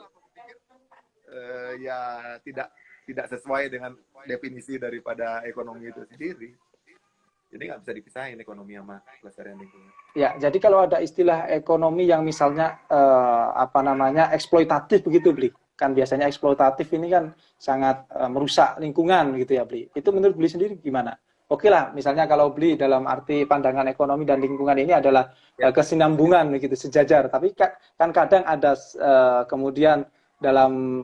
ya tidak sesuai dengan definisi daripada ekonomi itu sendiri. Jadi nggak bisa dipisahin ekonomi sama pelestarian lingkungan. Ya, jadi kalau ada istilah ekonomi yang misalnya apa namanya eksploitatif begitu, Bli. Kan biasanya eksploitatif ini kan sangat merusak lingkungan gitu ya, Bli. Itu menurut Bli sendiri gimana? Oke lah, misalnya kalau Bli dalam arti pandangan ekonomi dan lingkungan ini adalah Ya, kesinambungan begitu, sejajar. Tapi kan kadang ada kemudian dalam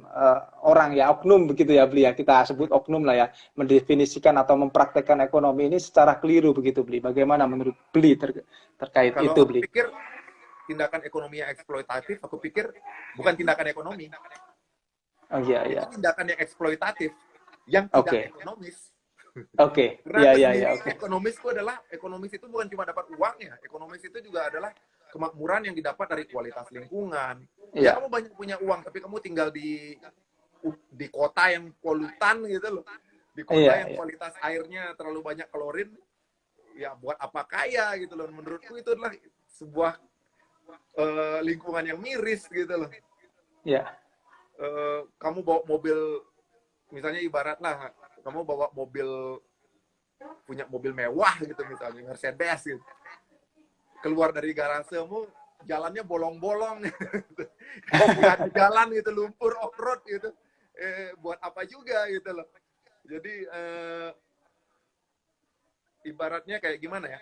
orang ya oknum begitu ya, Bli ya, kita sebut oknum lah ya, mendefinisikan atau mempraktekkan ekonomi ini secara keliru begitu, Bli. Bagaimana menurut Bli terkait kalau itu, aku Bli? pikir tindakan ekonomi yang eksploitatif, aku pikir bukan tindakan ekonomi. Oh iya, Itu iya. tindakan yang eksploitatif, yang tidak Oke. ekonomis. Oke. Karena Iya, aku iya, iya, sendiri, oke. ekonomis itu bukan cuma dapat uangnya, ekonomis itu juga adalah kemakmuran yang didapat dari kualitas lingkungan. Ya Iya. kamu banyak punya uang, tapi kamu tinggal di kota yang polutan gitu loh. Di kota Iya, yang iya. kualitas airnya terlalu banyak klorin, ya buat apa kaya gitu loh. Menurutku itu adalah sebuah lingkungan yang miris gitu loh. Iya. Kamu bawa mobil, misalnya ibaratlah kamu bawa punya mobil mewah gitu misalnya Mercedes gitu, keluar dari garasemu jalannya bolong-bolong gitu. Nggak ada jalan gitu, lumpur off road gitu, buat apa juga gitu loh. Jadi ibaratnya kayak gimana ya,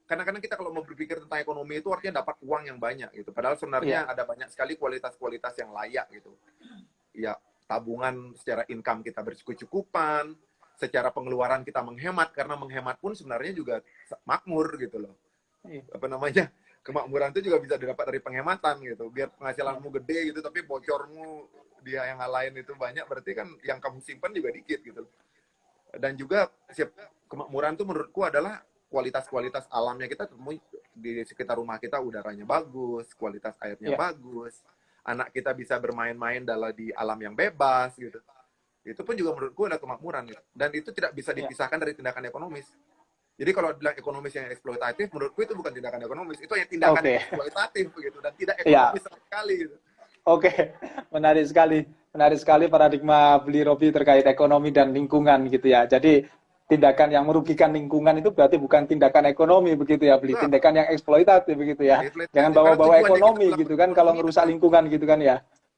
kadang-kadang kita kalau mau berpikir tentang ekonomi itu artinya dapat uang yang banyak gitu, padahal sebenarnya Iya. ada banyak sekali kualitas-kualitas yang layak gitu ya. Tabungan secara income kita bercukupan, secara pengeluaran kita menghemat, karena menghemat pun sebenarnya juga makmur gitu loh. Iya. Apa namanya, kemakmuran itu juga bisa didapat dari penghematan gitu. Biar penghasilanmu gede gitu, tapi bocormu dia yang lain itu banyak, berarti kan yang kamu simpan juga dikit gitu. Dan juga kemakmuran itu menurutku adalah kualitas-kualitas alamnya kita temui di sekitar rumah kita, udaranya bagus, kualitas airnya Iya. bagus, anak kita bisa bermain-main di alam yang bebas gitu. Itu pun juga menurutku adalah kemakmuran gitu. Dan itu tidak bisa Iya. dipisahkan dari tindakan ekonomis. Jadi kalau bilang ekonomis yang eksploitatif, menurutku itu bukan tindakan ekonomis, itu hanya tindakan Oke. yang eksploitatif begitu dan tidak Ya, ekonomis sama sekali gitu. oke. Menarik sekali. Menarik sekali paradigma Beli Robi terkait ekonomi dan lingkungan gitu ya. Jadi tindakan yang merugikan lingkungan itu berarti bukan tindakan ekonomi begitu ya, Beli. Nah, Tindakan yang eksploitatif begitu ya. Jangan eksploitatif karena bawa-bawa tujuannya kita ekonomi melakukan gitu kan kalau ekonomi merusak adalah lingkungan gitu kan ya.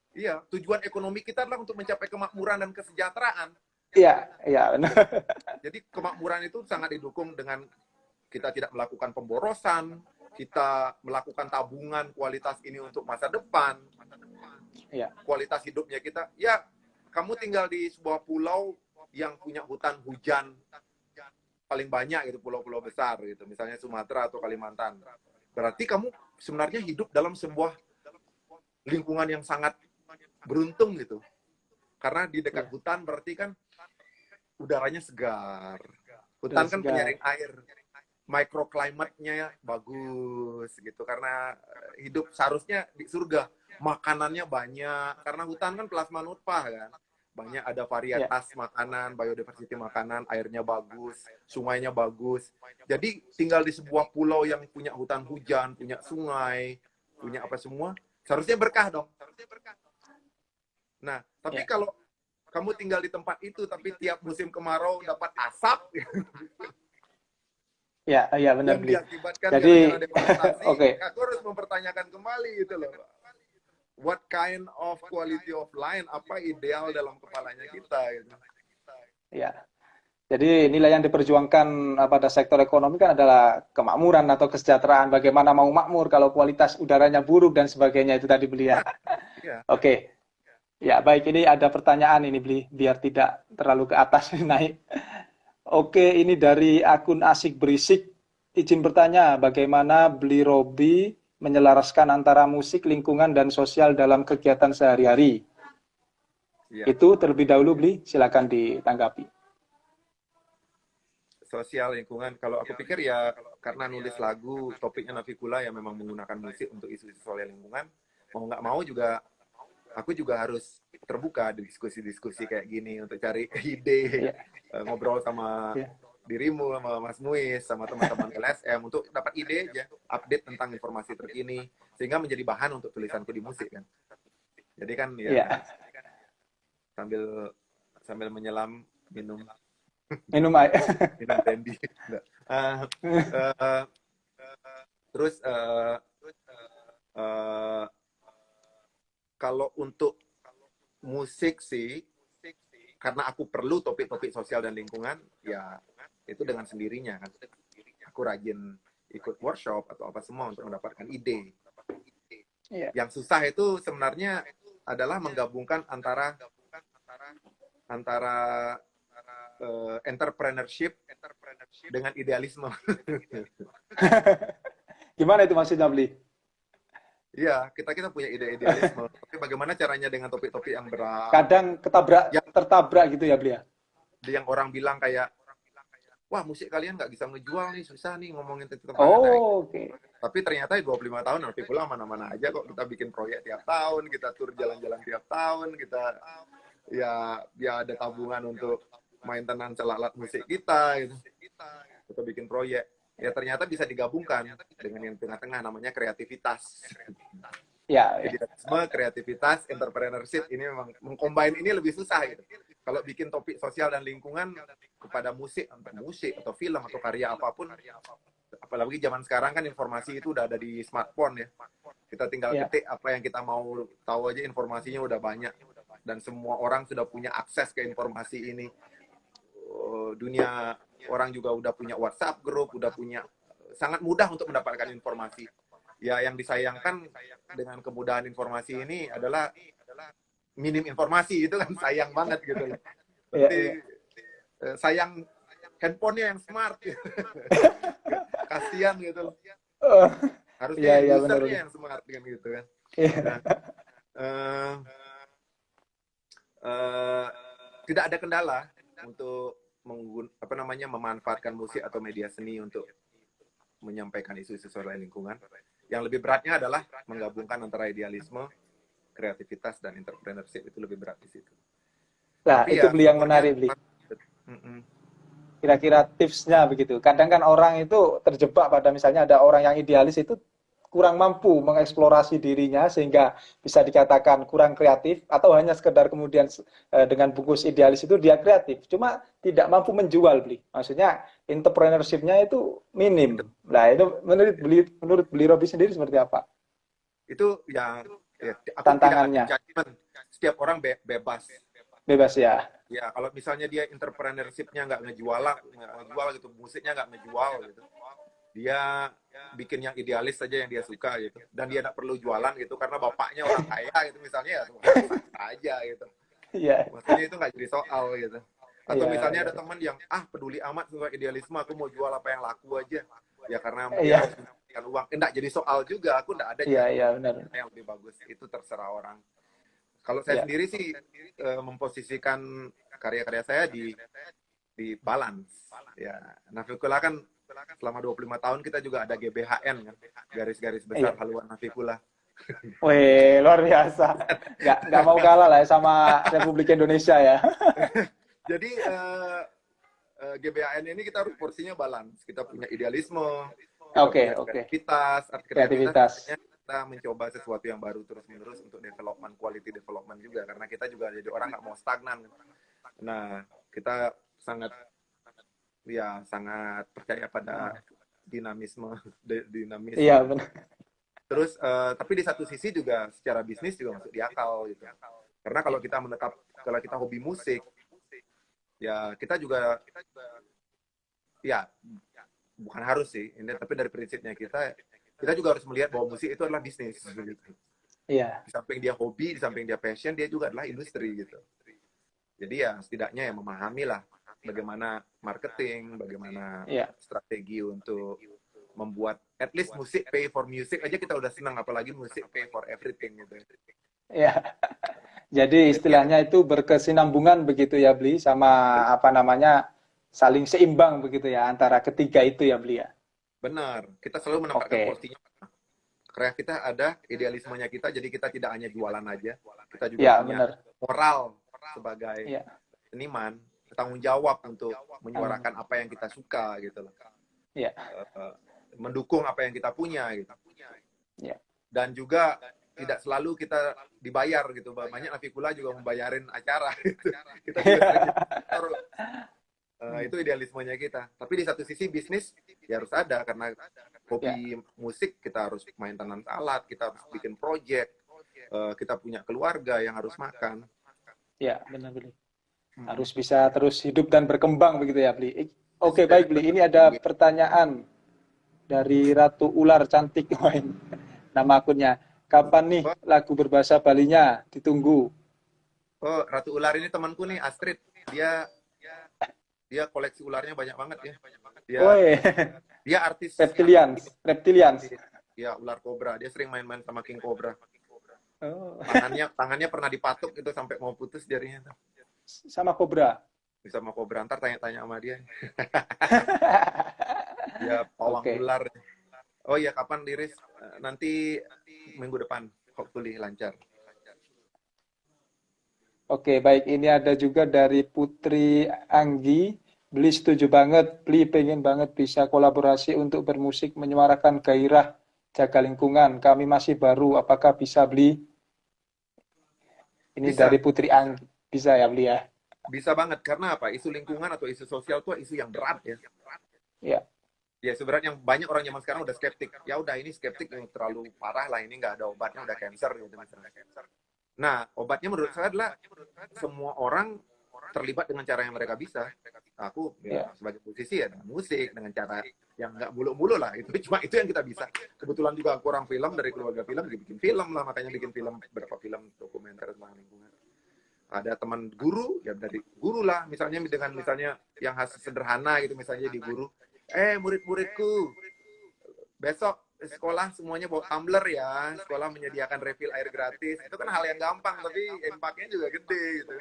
iya, tujuan ekonomi kita adalah untuk mencapai kemakmuran dan kesejahteraan. Iya, iya benar. Jadi kemakmuran itu sangat didukung dengan kita tidak melakukan pemborosan, kita melakukan tabungan kualitas ini untuk masa depan, Iya, kualitas hidupnya kita. Ya, kamu tinggal di sebuah pulau yang punya hutan hujan paling banyak gitu, pulau-pulau besar gitu, misalnya Sumatera atau Kalimantan. Berarti kamu sebenarnya hidup dalam sebuah lingkungan yang sangat beruntung gitu. Karena di dekat iya. hutan berarti kan udaranya segar. Udah Hutan kan segar. penyaring air, microclimate-nya bagus gitu karena hidup seharusnya di surga. Makanannya banyak karena hutan kan plasma nutfah kan. Banyak ada Iya, varietas makanan, biodiversity makanan, airnya bagus, sungainya bagus. Jadi tinggal di sebuah pulau yang punya hutan hujan, punya sungai, punya apa semua, seharusnya berkah dong. Nah, tapi iya. kalau kamu tinggal di tempat itu tapi tiap musim kemarau dapat asap Iya, iya benar, yang Bli. diakibatkan Jadi gara-gara deforestasi, oke. aku harus mempertanyakan kembali gitu loh. What kind of quality of life, apa ideal dalam kepalanya kita gitu. Ya. Jadi nilai yang diperjuangkan pada sektor ekonomi kan adalah kemakmuran atau kesejahteraan. Bagaimana mau makmur kalau kualitas udaranya buruk dan sebagainya itu tadi beli ya. Nah, iya. Oke. Ya, baik ini ada pertanyaan ini beli biar tidak terlalu ke atas naik. Oke, ini dari akun Asik Berisik. Izin bertanya, bagaimana Beli Robi menyelaraskan antara musik, lingkungan, dan sosial dalam kegiatan sehari-hari? Iya. Itu terlebih dahulu, Beli. Silakan ditanggapi. Sosial lingkungan. Kalau aku pikir ya karena nulis lagu, topiknya Navikula yang memang menggunakan musik untuk isu-isu soal lingkungan, mau nggak mau juga aku juga harus terbuka di diskusi-diskusi kayak gini untuk cari ide, Ya, ngobrol sama ya, dirimu, sama Mas Muiz, sama teman-teman LSM untuk dapat ide aja, update tentang informasi terkini, sehingga menjadi bahan untuk tulisanku di musik kan. Jadi kan ya ya. sambil sambil menyelam minum Minum air. minum brandy. Uh, uh, terus uh, kalau untuk musik sih karena aku perlu topik-topik sosial dan lingkungan, ya itu dengan sendirinya kan. Aku rajin ikut workshop atau apa semua untuk mendapatkan ide. Ya, Yang susah itu sebenarnya adalah menggabungkan antara antara entrepreneurship dengan idealisme. gimana itu maksudnya, Bli? Iya, kita punya ide idealisme, tapi bagaimana caranya dengan topik-topik yang berat, Kadang ketabrak, yang tertabrak gitu ya, Bli ya? orang bilang kayak, wah musik kalian nggak bisa ngejual nih, susah nih ngomongin tentang ada. Oh, oke. Tapi ternyata 25 tahun nanti pula mana-mana aja kok kita bikin proyek tiap tahun, kita tur jalan-jalan tiap tahun, kita ya ada tabungan untuk maintenance alat musik kita gitu. Kita bikin proyek. Ya ternyata bisa digabungkan dengan yang tengah-tengah namanya kreativitas. Ya, ya. Idealisme, kreativitas, entrepreneurship ini memang mengcombine ini lebih susah gitu. Kalau bikin topik sosial dan lingkungan kepada musik, entah musik atau film atau karya apapun, apalagi zaman sekarang kan informasi itu udah ada di smartphone ya. Kita tinggal Ya. ketik apa yang kita mau tahu aja informasinya udah banyak dan semua orang sudah punya akses ke informasi ini. Dunia orang juga udah punya WhatsApp group, udah punya sangat mudah untuk mendapatkan informasi. Ya yang disayangkan dengan kemudahan informasi ini adalah minim informasi itu kan sayang banget gitu loh. Ya, Berarti ya. sayang handphonenya yang smart gitu. Kasihan gitu loh. Oh, Harusnya iya, yang iya benar, usernya Bli. yang smart kan gitu kan. Nah, Iya. uh, uh, tidak ada kendala untuk memanfaatkan musik atau media seni untuk menyampaikan isu-isu soal lingkungan. Yang lebih beratnya adalah menggabungkan antara idealisme, kreativitas dan entrepreneurship itu lebih berat di situ. Nah, Tapi itu ya Bli yang syukurnya menarik, Bli. kira-kira tipsnya begitu. Kadang kan orang itu terjebak pada misalnya ada orang yang idealis itu kurang mampu mengeksplorasi dirinya sehingga bisa dikatakan kurang kreatif atau hanya sekedar kemudian dengan bungkus idealis itu dia kreatif. Cuma tidak mampu menjual beli. Maksudnya entrepreneurship-nya itu Itu, minim. Nah, itu menurut beli Robi sendiri seperti apa? itu yang ya, aku tidak ada Tantangannya judgement. Setiap orang bebas. bebas ya. Ya, kalau misalnya dia entrepreneurship-nya nggak ngejual gitu, musiknya nggak ngejual gitu. Dia bikin yang idealis saja yang dia suka gitu. Dan dia nggak perlu jualan gitu karena bapaknya orang kaya gitu misalnya ya aja gitu. Iya, Maksudnya itu nggak jadi soal gitu. Atau iya, misalnya ada benar. teman yang peduli amat soal idealisme, aku mau jual apa yang laku aja. Ya karena dia Iya, harus mendapatkan uang. Nggak jadi soal juga, aku nggak ada iya, iya, judgement benar. yang lebih bagus. Itu terserah orang. Kalau saya Iya, sendiri sih memposisikan karya-karya saya di balance. Ya, Nafikullah kan selama 25 tahun kita juga ada GBHN kan, garis-garis besar iya. haluan Nafikullah. Wih, luar biasa. Nggak mau kalah lah ya sama Republik Indonesia ya. Jadi GBHN ini kita harus porsinya balance. Kita punya idealisme, kita Oke, punya oke. kreativitas. Art kreativitas Kreativitas. artinya kita mencoba sesuatu yang baru terus-menerus untuk development, quality development juga. Karena kita juga jadi orang nggak mau stagnan. Nah, kita sangat percaya pada dinamisme, dinamis Iya, gitu. benar. Terus, tapi di satu sisi juga secara bisnis juga masuk di akal gitu. Karena kalau kita hobi musik, ya kita juga, ya bukan harus sih, ini tapi dari prinsipnya kita juga harus melihat bahwa musik itu adalah bisnis gitu. Iya, Di samping dia hobi, di samping dia passion, dia juga adalah industri gitu. Jadi ya setidaknya ya memahami lah bagaimana marketing, bagaimana iya, strategi untuk membuat at least musik pay for music aja kita udah senang, apalagi musik pay for everything gitu. iya. Jadi Jadi ya istilahnya itu berkesinambungan begitu ya, Bli, sama apa namanya saling seimbang begitu ya antara ketiga itu ya, Bli ya. benar, kita selalu menempatkan Oke. porsinya. Karena kita ada idealismenya kita, jadi kita tidak hanya jualan aja, kita juga Ya, punya benar. moral sebagai Iya. seniman, tanggung jawab untuk Tanggung. menyuarakan apa yang kita suka gitu loh. Iya, Eh, mendukung apa yang kita punya gitu. iya. Dan juga tidak selalu kita dibayar gitu. Banyak Nafikula juga membayarin acara gitu. Kita juga sering dibayar. Itu idealismenya kita. Tapi di satu sisi bisnis ya harus ada karena Ya, hobi musik kita harus main tanam salad, kita harus bikin project, kita punya keluarga yang harus makan. ya, benar, Bli. Harus bisa terus hidup dan berkembang begitu ya, Bli. Oke, baik, Bli. Ini ada pertanyaan dari Ratu Ular Cantik. Wah, ini nama akunnya. Kapan nih Oh, lagu berbahasa Balinya? Ditunggu. oh, Ratu Ular ini temanku nih, Astrid. Dia dia koleksi ularnya banyak banget ya. Dia Woi, dia artis Reptilians, Reptilians. ya ular kobra. Dia sering main-main sama King Cobra. Oh, Tangannya pernah dipatuk itu sampai mau putus jarinya. sama Cobra. Bisa mau Cobra, ntar tanya-tanya sama dia. Dia pawang Oke. ular. Oh iya, kapan Liris? Nanti minggu depan, hopefully lancar. Oke, baik. Ini ada juga dari Putri Anggi. Beli setuju banget. Beli pengen banget bisa kolaborasi untuk bermusik menyuarakan gairah jaga lingkungan. Kami masih baru. Apakah bisa beli? Ini Bisa, dari Putri Anggi. Bisa ya beli ya? bisa banget. Karena apa? Isu lingkungan atau isu sosial itu isu yang berat ya. Ya, Ya sebenarnya yang banyak orang zaman sekarang udah skeptik. Ya udah ini skeptik yang terlalu parah lah, ini nggak ada obatnya, udah cancer gitu misalnya. Nah, obatnya menurut saya adalah semua orang terlibat dengan cara yang mereka bisa. Aku ya ya, sebagai musisi ya dengan musik, dengan cara yang nggak mulu-mulu lah. Itu cuma itu yang kita bisa. Kebetulan juga aku orang film, dari keluarga film, bikin film lah, makanya bikin film, beberapa film dokumenter tentang lingkungan. Ada teman guru, ya dari guru lah, misalnya dengan misalnya yang sederhana gitu, misalnya di guru, murid-muridku, besok sekolah semuanya bawa tumbler ya, sekolah menyediakan refill air gratis. Itu kan hal yang gampang, tapi impactnya juga gede gitu.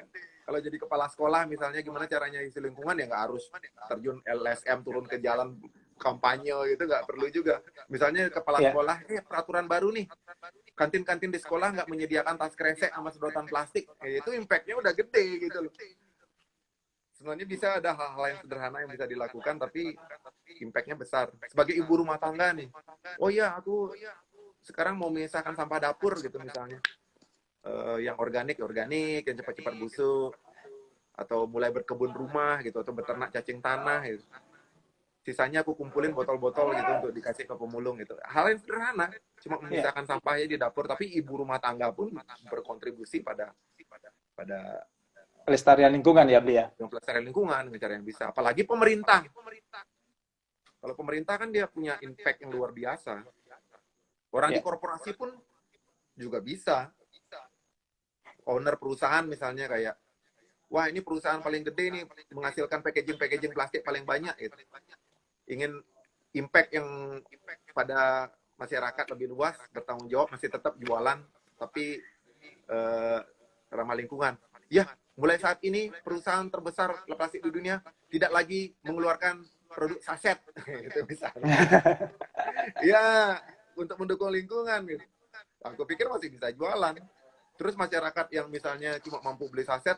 Kalau jadi kepala sekolah misalnya gimana caranya isi lingkungan, ya nggak harus terjun LSM turun ke jalan kampanye gitu, nggak perlu juga. Misalnya kepala ya, sekolah, peraturan baru nih, kantin-kantin di sekolah nggak menyediakan tas kresek sama sedotan plastik, itu impactnya udah gede gitu loh. sebenarnya bisa ada hal-hal yang sederhana yang bisa dilakukan, tapi impact-nya besar. Sebagai ibu rumah tangga nih, oh iya aku sekarang mau memisahkan sampah dapur gitu misalnya. Yang organik, yang cepat-cepat busuk, atau mulai berkebun rumah gitu, atau beternak cacing tanah gitu. Sisanya aku kumpulin botol-botol gitu untuk dikasih ke pemulung gitu. Hal yang sederhana, cuma Iya. memisahkan sampahnya di dapur, tapi ibu rumah tangga pun berkontribusi pada Pelestarian lingkungan ya, Beli ya. pelestarian lingkungan dengan cara yang bisa. Apalagi pemerintah. Kalau pemerintah kan dia punya impact yang luar biasa. Orang di Iya. korporasi pun juga bisa. Owner perusahaan misalnya kayak, wah ini perusahaan paling gede nih menghasilkan packaging plastik paling banyak gitu. Ingin impact yang pada masyarakat lebih luas, bertanggung jawab, masih tetap jualan, tapi ramah lingkungan. Ya, mulai saat ini perusahaan terbesar plastik di dunia tidak lagi mengeluarkan produk saset, gitu misalnya. Ya, untuk mendukung lingkungan gitu. Aku pikir masih bisa jualan. Terus masyarakat yang misalnya cuma mampu beli saset,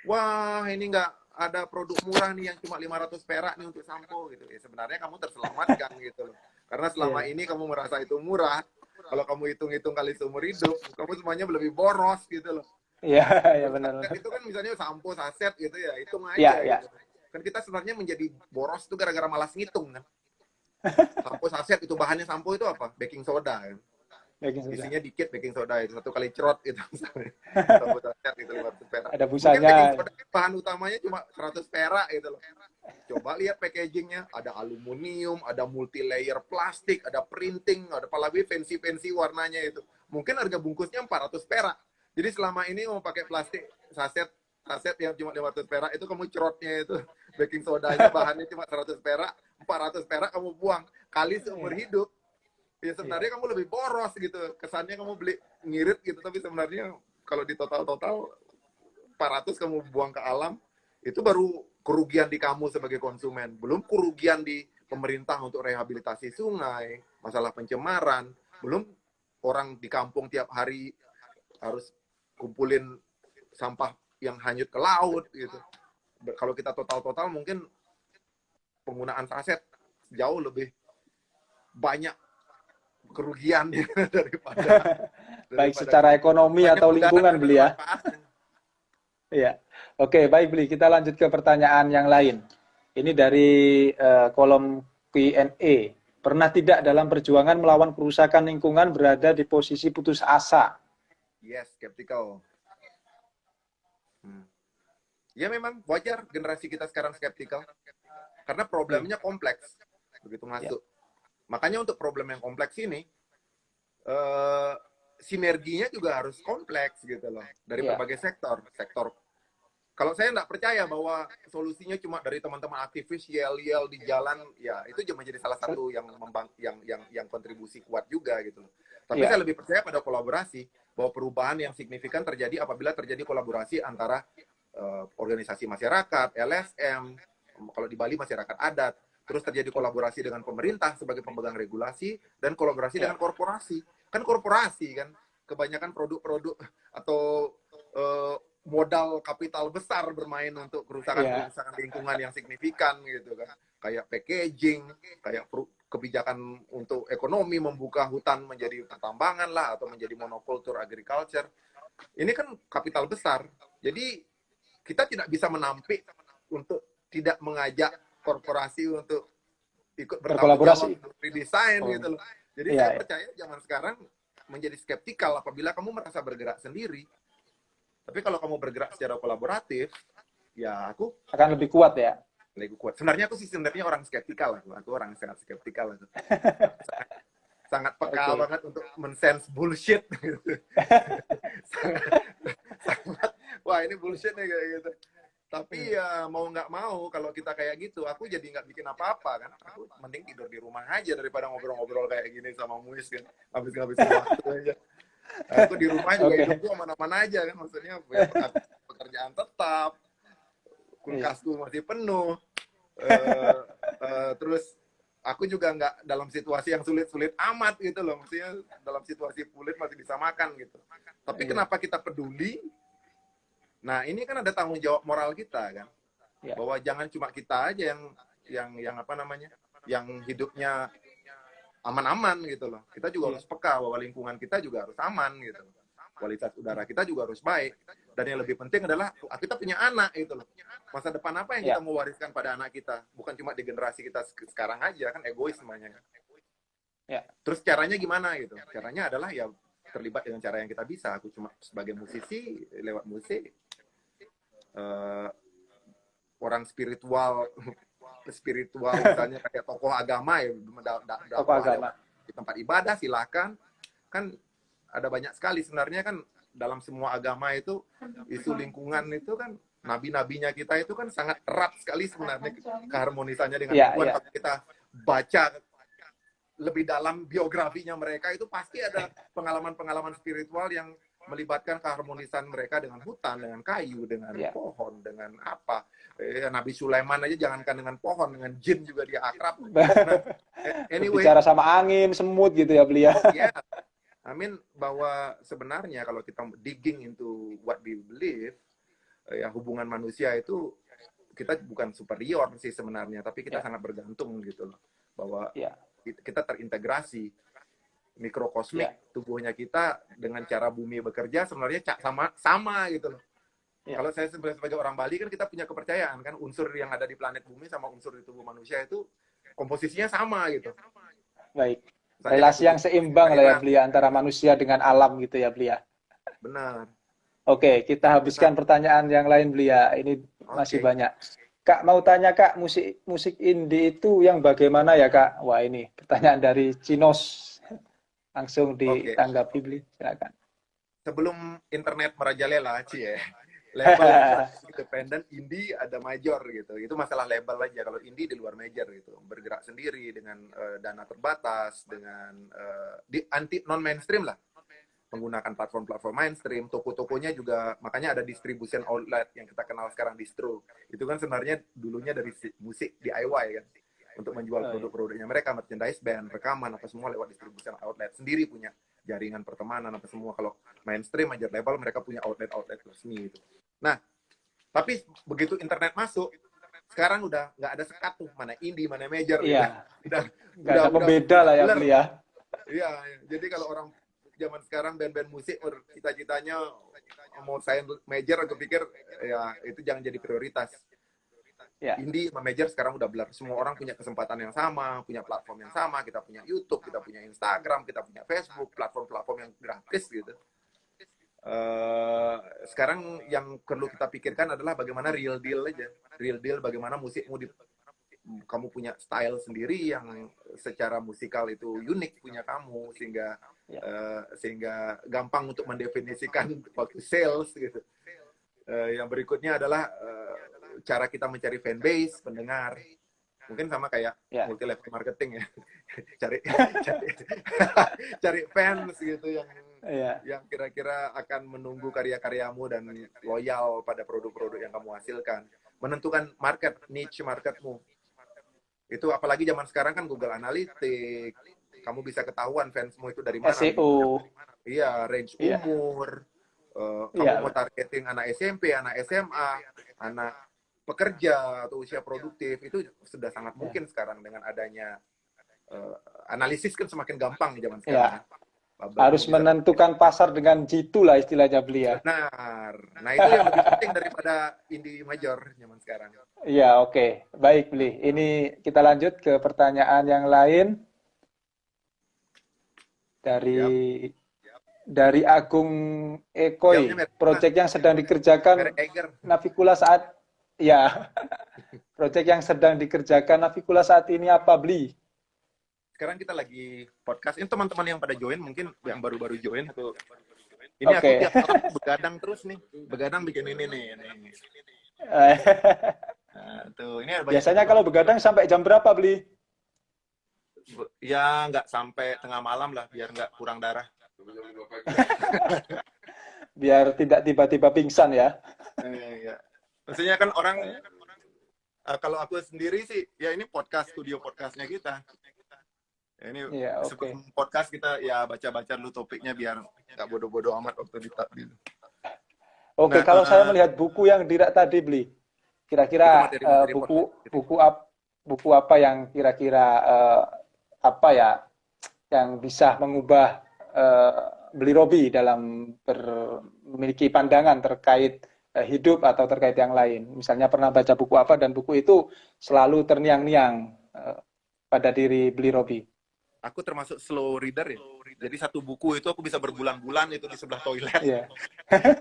wah ini nggak ada produk murah nih yang cuma 500 perak nih untuk sampo gitu. Ya sebenarnya kamu terselamatkan gitu loh. Karena selama Iya. ini kamu merasa itu murah, kalau kamu hitung-hitung kali seumur hidup, kamu semuanya lebih boros gitu loh. Iya, ya Beli benar. saset itu kan misalnya sampo saset gitu ya, hitung Iya, aja iya. gitu. Kan kita sebenarnya menjadi boros tuh gara-gara malas ngitung kan. Sampo saset itu bahannya sampo itu apa? Baking soda kan. Baking soda. Isinya dikit baking soda itu, satu kali cerot itu misalnya. Sampo saset itu 500 perak. Ada Mungkin baking busanya. soda bahan utamanya cuma 100 perak gitu loh. Coba lihat packagingnya, ada aluminium, ada multi layer plastik, ada printing, ada apalagi fancy warnanya itu. Mungkin harga bungkusnya 400 perak. Jadi selama ini mau pakai plastik saset yang cuma 500 perak itu kamu cerotnya itu baking sodanya bahannya cuma 100 perak, 400 perak kamu buang kali seumur Iya. hidup. Ya Iya. sebenarnya kamu lebih boros gitu. Kesannya kamu beli ngirit gitu, tapi sebenarnya kalau di total 400 kamu buang ke alam, itu baru kerugian di kamu sebagai konsumen. Belum kerugian di pemerintah untuk rehabilitasi sungai, masalah pencemaran, belum orang di kampung tiap hari harus kumpulin sampah yang hanyut ke laut gitu. Kalau kita total mungkin penggunaan saset jauh lebih banyak kerugiannya daripada Baik secara keuntungan. ekonomi Banyak atau kemudahan lingkungan, daripada Beli ya. manfaatnya. Iya. Oke, baik Beli. Kita lanjut ke pertanyaan yang lain. Ini dari kolom Q&A. Pernah tidak dalam perjuangan melawan kerusakan lingkungan berada di posisi putus asa? Yes, skeptical. Ya memang wajar generasi kita sekarang skeptical. Karena Oke. problemnya kompleks. Begitu Ya. masuk. Makanya untuk problem yang kompleks ini, eh, sinerginya juga harus kompleks gitu loh. Dari Ya. berbagai sektor. Kalau saya nggak percaya bahwa solusinya cuma dari teman-teman aktivis yel-yel di jalan, ya itu cuma jadi salah satu yang kontribusi kuat juga gitu loh. Tapi Ya. saya lebih percaya pada kolaborasi, bahwa perubahan yang signifikan terjadi apabila terjadi kolaborasi antara organisasi masyarakat, LSM, kalau di Bali masyarakat adat, terus terjadi kolaborasi dengan pemerintah sebagai pemegang regulasi, dan kolaborasi Ya. dengan korporasi. Kan korporasi kan, kebanyakan produk-produk atau modal kapital besar bermain untuk Ya. kerusakan lingkungan yang signifikan gitu kan. Kayak packaging, kayak kebijakan untuk ekonomi, membuka hutan menjadi pertambangan lah, atau menjadi monokultur agriculture. Ini kan kapital besar. Jadi kita tidak bisa menampik untuk tidak mengajak korporasi untuk ikut bertanggung jawab Berkolaborasi. untuk redesign Oh. gitu loh. Jadi saya Iya. percaya zaman sekarang menjadi skeptikal apabila kamu merasa bergerak sendiri. Tapi kalau kamu bergerak secara kolaboratif, ya aku Akan lebih kuat ya. lebih kuat. Sebenarnya aku sih sebenarnya orang skeptikal. Aku orang sangat skeptikal. Sangat, sangat peka Oke. banget untuk mensense bullshit. sangat, sangat, wah ini bullshit nih kayak gitu. Tapi ya mau nggak mau kalau kita kayak gitu, aku jadi nggak bikin apa-apa kan. Aku mending tidur di rumah aja daripada ngobrol-ngobrol kayak gini sama Muis kan. Habis-habisin waktu aja. Aku di rumah juga Oke. hidupku aman-aman aja kan. Maksudnya ya, pekerjaan tetap, Iya. kulkasku masih penuh. Uh, terus aku juga nggak dalam situasi yang sulit-sulit amat gitu loh. Maksudnya dalam situasi sulit masih bisa makan gitu. Tapi Iya. kenapa kita peduli? Nah, ini kan ada tanggung jawab moral kita kan. Ya. Bahwa jangan cuma kita aja yang apa namanya, yang hidupnya aman-aman gitu loh. Kita juga harus peka bahwa lingkungan kita juga harus aman gitu. Kualitas udara kita juga harus baik. Dan yang lebih penting adalah kita punya anak gitu loh. Masa depan apa yang Ya. kita mau wariskan pada anak kita? Bukan cuma di generasi kita sekarang aja, kan egois semuanya. Ya. Terus caranya gimana gitu? Caranya adalah ya terlibat dengan cara yang kita bisa. Aku cuma sebagai musisi, lewat musik, orang spiritual misalnya kayak tokoh agama ya, Tokoh dakwah agama. lewat di tempat ibadah, silakan. Kan ada banyak sekali sebenarnya kan dalam semua agama itu isu lingkungan itu kan nabi-nabinya kita itu kan sangat erat sekali sebenarnya keharmonisannya dengan Ya, lingkungan. ya. Kalau kita baca lebih dalam biografinya mereka itu pasti ada pengalaman-pengalaman spiritual yang melibatkan keharmonisan mereka dengan hutan, dengan kayu, dengan pohon, dengan apa. Nabi Sulaiman aja jangankan dengan pohon, dengan jin juga dia akrab. Nah, anyway, bicara sama angin, semut gitu ya beliau. Ya, bahwa sebenarnya kalau kita digging into what we believe, ya hubungan manusia itu kita bukan superior sih sebenarnya, tapi kita sangat bergantung gitu loh. Bahwa kita terintegrasi mikrokosmik tubuhnya kita dengan cara bumi bekerja sebenarnya sama gitu loh. Kalau saya sebagai orang Bali kan kita punya kepercayaan kan unsur yang ada di planet bumi sama unsur di tubuh manusia itu komposisinya sama gitu. Baik. Relasi yang seimbang lah ya belia antara manusia dengan alam gitu ya belia. Benar. Oke, kita habiskan pertanyaan yang lain belia. Ini masih banyak. Kak mau tanya Kak, musik indie itu yang bagaimana ya Kak? Wah ini pertanyaan dari Cinos. Langsung ditanggapi beli, silakan. Sebelum internet merajalela, label independen, indie ada major gitu. Itu masalah label aja. Kalau indie di luar major gitu, bergerak sendiri dengan dana terbatas, dengan anti non mainstream lah, menggunakan platform-platform mainstream. Toko-tokonya juga, makanya ada distribution outlet yang kita kenal sekarang distro. Itu kan sebenarnya dulunya dari musik DIY kan, untuk menjual produk-produknya mereka, merchandise band, rekaman apa semua lewat distribution outlet, sendiri punya jaringan pertemanan apa semua. Kalau mainstream major label mereka punya outlet resmi gitu. Nah, tapi begitu internet masuk, sekarang udah nggak ada sekat tuh mana indie mana major. Iya. Udah ada pembeda lah ya beli ya. Iya, jadi kalau orang zaman sekarang band-band musik cita-citanya mau sign major, aku pikir ya itu jangan jadi prioritas. Indie sama major sekarang udah blur. Semua orang punya kesempatan yang sama, punya platform yang sama. Kita punya YouTube, kita punya Instagram, kita punya Facebook, platform-platform yang gratis gitu. Sekarang yang perlu kita pikirkan adalah bagaimana real deal aja. Real deal bagaimana musikmu kamu punya style sendiri yang secara musikal itu unik punya kamu, sehingga gampang untuk mendefinisikan waktu sales gitu. Yang berikutnya adalah cara kita mencari fanbase, pendengar. Mungkin sama kayak multi level marketing ya. cari fans gitu yang kira-kira akan menunggu karya-karyamu dan loyal pada produk-produk yang kamu hasilkan. Menentukan niche marketmu. Itu apalagi zaman sekarang kan Google Analytics, kamu bisa ketahuan fansmu itu dari mana. SEO. Iya, range umur. Kamu mau targeting anak SMP, anak SMA, anak pekerja atau usia produktif, itu sudah sangat mungkin sekarang dengan adanya analisis kan semakin gampang zaman sekarang. Harus menentukan pasar dengan jitu lah istilahnya beli ya. Benar. Nah itu yang lebih penting daripada indie major zaman sekarang. Iya, oke. Baik beli. Ini kita lanjut ke pertanyaan yang lain dari Agung Ekoi. Proyek yang sedang dikerjakan Navikula saat proyek yang sedang dikerjakan Navikula saat ini apa beli? Sekarang kita lagi podcast. Ini teman-teman yang pada join, mungkin yang baru-baru join atau ini aku tiap malam begadang terus nih. Begadang bikin ini nih. Nah, tuh, ini biasanya kalau begadang sampai jam berapa beli? Ya nggak sampai tengah malam lah, biar nggak kurang darah. Biar tidak tiba-tiba pingsan ya. Iya. Maksudnya kan orang, kalau aku sendiri sih, ya ini studio podcastnya kita. Ini sebelum podcast kita ya baca-baca dulu topiknya biar nggak bodoh-bodoh amat waktu ditakdir. Oke, kalau saya melihat buku yang Dirak tadi beli, Kira-kira Itu materi-materi buku podcast gitu. buku apa yang kira-kira apa ya yang bisa mengubah Beli Robi dalam memiliki pandangan terkait hidup atau terkait yang lain. Misalnya pernah baca buku apa dan buku itu selalu terngiang-ngiang pada diri Beli Robi. Aku termasuk slow reader ya. Jadi satu buku itu aku bisa berbulan-bulan itu di sebelah toilet. Iya.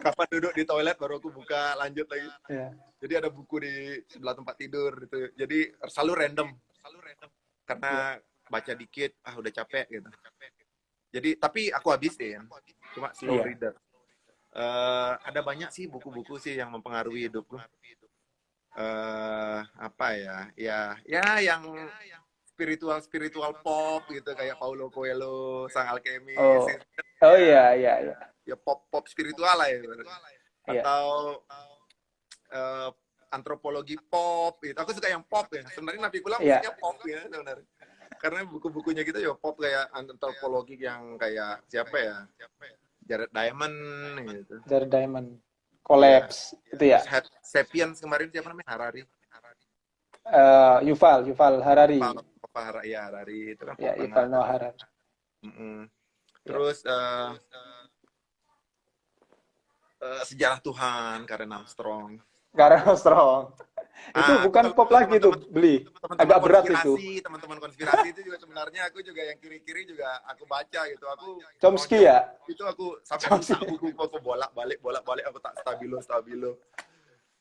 Kapan duduk di toilet baru aku buka lanjut lagi. Iya. Jadi ada buku di sebelah tempat tidur gitu. Jadi selalu random. Karena baca dikit, udah capek gitu. Jadi tapi aku habisin. Cuma slow Iya. reader. Ada banyak sih buku-buku sih yang mempengaruhi hidupku. Apa ya? Ya yang spiritual pop gitu kayak Paulo Coelho, Sang Alkemis, Oh. Oh iya, iya, iya. ya pop spiritual lah ya. Iya. Atau antropologi pop gitu. Aku suka yang pop ya. Sebenarnya Navikula Iya. musiknya pop ya sebenarnya. Karena buku-bukunya kita ya pop kayak antropologi yang kayak siapa ya? Jared Diamond gitu. Dari Diamond. Collapse itu ya. Sapiens kemarin siapa namanya? Harari. Yuval Harari. Harari itu kan Ya, pop Yuval banget. Noah Harari. Terus Sejarah Tuhan Karen Armstrong. Karen Armstrong. Itu bukan pop lagi tuh, Beli. Agak berat itu. Teman-teman konspirasi itu juga sebenarnya aku juga yang kiri-kiri juga aku baca gitu. Aku Chomsky ya? Itu aku sampai buka buku aku bolak-balik aku tak stabilo.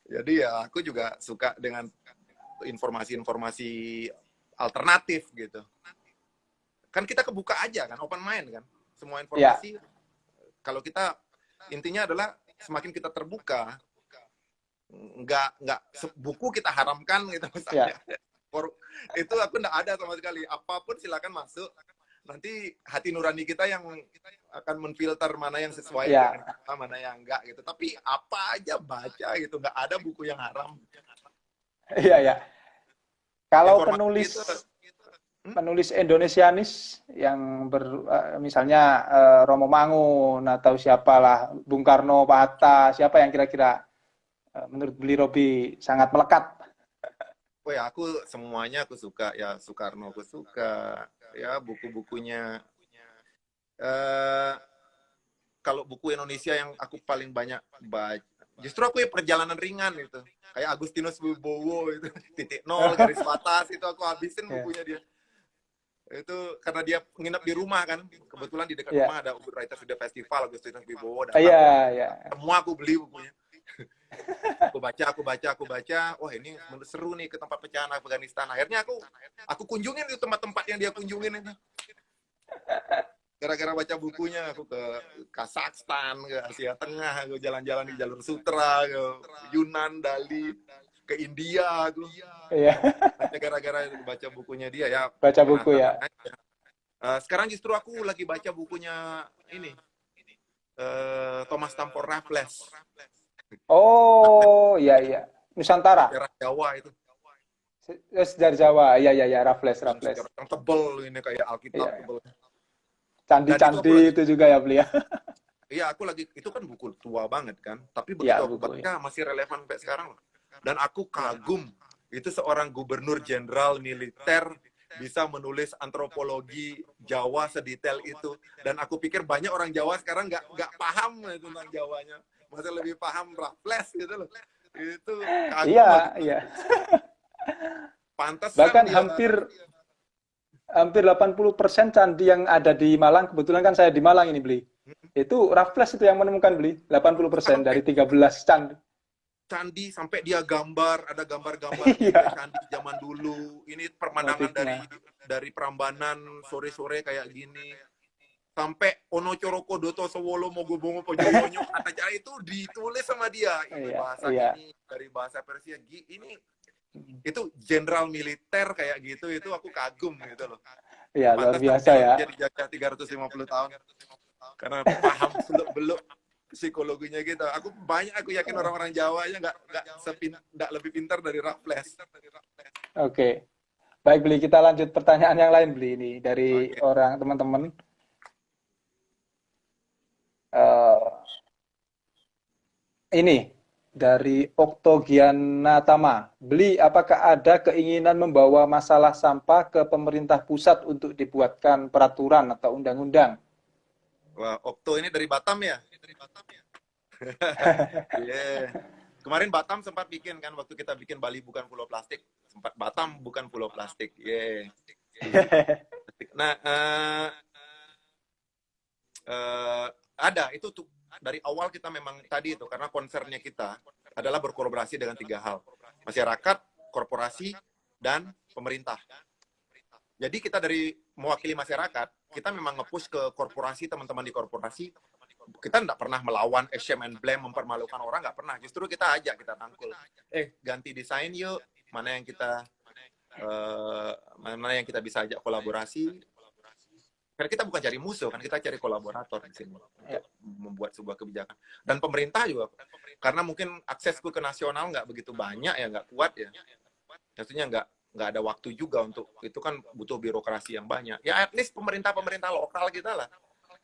Jadi ya aku juga suka dengan informasi-informasi alternatif gitu. Kan kita kebuka aja kan, open mind kan. Semua informasi kalau kita intinya adalah semakin kita terbuka, nggak buku kita haramkan gitu misalnya. Itu aku nggak ada sama sekali. Apapun silakan masuk. Nanti hati nurani kita yang akan menfilter mana yang sesuai dengan kita, mana yang enggak gitu. Tapi apa aja baca gitu, nggak ada buku yang haram. Iya, ya. Kalau penulis Indonesianis yang misalnya Romo Mangun atau siapalah, Bung Karno, Pak Hatta, siapa yang kira-kira menurut Beli Robi sangat melekat? Oh ya, aku semuanya aku suka. Ya, Soekarno aku suka. Ya, buku-bukunya. Kalau buku Indonesia yang aku paling banyak baca, justru aku ya perjalanan ringan itu. Kayak Agustinus Wibowo itu, titik nol, garis batas, itu aku habisin bukunya dia. Itu karena dia nginep di rumah kan. Kebetulan di dekat rumah ada Ubud Writers Festival, Agustinus Wibowo datang. Semua aku beli bukunya. Aku baca. Wah, ini seru nih ke tempat pecahan Afghanistan. Akhirnya aku kunjungin itu tempat-tempat yang dia kunjungin itu. Gara-gara baca bukunya aku ke Kazakhstan, ke Asia Tengah, aku jalan-jalan di jalur sutra, ke Yunan, Bali, ke India aku. Iya. Gara-gara baca bukunya dia ya. Baca buku ya. Sekarang justru aku lagi baca bukunya ini. Thomas Stamford Raffles. Oh, iya. Nusantara. Sejarah Jawa itu. Sejarah Jawa. Iya, Raffles. Yang tebel ini kayak Alkitab tebel. Candi-candi itu juga ya, Beli ya. Iya, itu kan buku tua banget kan. Tapi begitu aku baca masih relevan sampai sekarang. Dan aku kagum. Itu seorang gubernur jenderal militer bisa menulis antropologi Jawa sedetail itu. Dan aku pikir banyak orang Jawa sekarang nggak paham tentang Jawanya. Masih lebih paham Raffles gitu loh. Itu kagum. Iya. Pantas bahkan hampir 80% candi yang ada di Malang, kebetulan kan saya di Malang ini, Beli. Itu Raffles itu yang menemukan, Beli. 80% dari 13 candi. Candi sampai dia ada gambar-gambar candi zaman dulu. Ini pemandangan dari Prambanan sore-sore kayak gini. Sampai Ono Coroko Doto Sewolo Mogobongo Pojowonyo kata itu ditulis sama dia. Ini bahasa ini dari bahasa Persia. Ini itu jenderal militer kayak gitu, itu aku kagum gitu loh. Iya, luar biasa ya. Jadi jajah 350 tahun. Karena paham seluk-beluk psikologinya gitu. Aku yakin orang-orang Jawa aja nggak lebih pintar dari Raffles. Oke. Baik, Beli, kita lanjut pertanyaan yang lain, Beli, ini dari orang teman-teman. Ini dari Oktogianatama. Beli, apakah ada keinginan membawa masalah sampah ke pemerintah pusat untuk dibuatkan peraturan atau undang-undang? Wah, Okto ini dari Batam ya? Iya. Kemarin Batam sempat bikin kan waktu kita bikin Bali bukan pulau plastik, sempat Batam bukan pulau plastik. Iya. Nah, ada itu tuh dari awal kita memang tadi itu karena concernnya kita adalah berkolaborasi dengan tiga hal: masyarakat, korporasi, dan pemerintah. Jadi kita dari mewakili masyarakat, kita memang nge-push ke korporasi, teman-teman di korporasi. Kita nggak pernah melawan, shame and blame, mempermalukan orang, nggak pernah. Justru kita ajak, kita rangkul. Ganti desain yuk, mana yang kita bisa ajak kolaborasi. Karena kita bukan cari musuh, kan kita cari kolaborator di sini untuk membuat sebuah kebijakan. Dan pemerintah juga, karena mungkin aksesku ke nasional nggak begitu banyak ya, nggak kuat ya. Maksudnya nggak ada waktu juga untuk itu, kan butuh birokrasi yang banyak. Ya at least pemerintah lokal kita lah.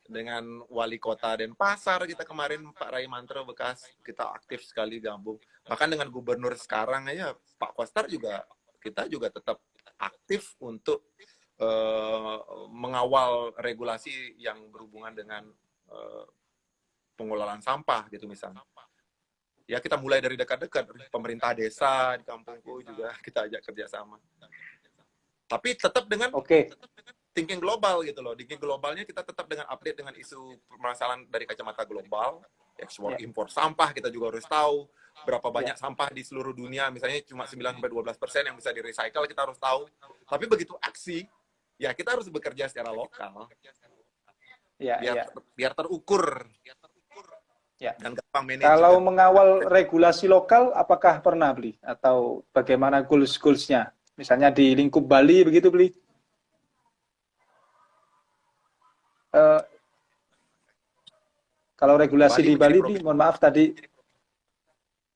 Dengan wali kota Denpasar kita kemarin Pak Rai Mantro bekas kita aktif sekali gabung. Bahkan dengan gubernur sekarang aja Pak Koster juga kita juga tetap aktif untuk mengawal regulasi yang berhubungan dengan pengelolaan sampah gitu misalnya. Ya kita mulai dari dekat-dekat, pemerintah desa di kampungku juga kita ajak kerjasama. Tapi tetap dengan thinking global gitu loh. Thinking globalnya kita tetap dengan update dengan isu permasalahan dari kacamata global, ekspor impor sampah kita juga harus tahu berapa banyak sampah di seluruh dunia, misalnya cuma 9-12% yang bisa di-recycle, kita harus tahu. Tapi begitu aksi, ya kita harus bekerja secara lokal. Biar terukur. Dan gampang manage. Kalau mengawal regulasi lokal, apakah pernah Beli? Atau bagaimana goals-goalsnya? Misalnya di lingkup Bali begitu Beli? Kalau regulasi di Bali, mohon maaf tadi.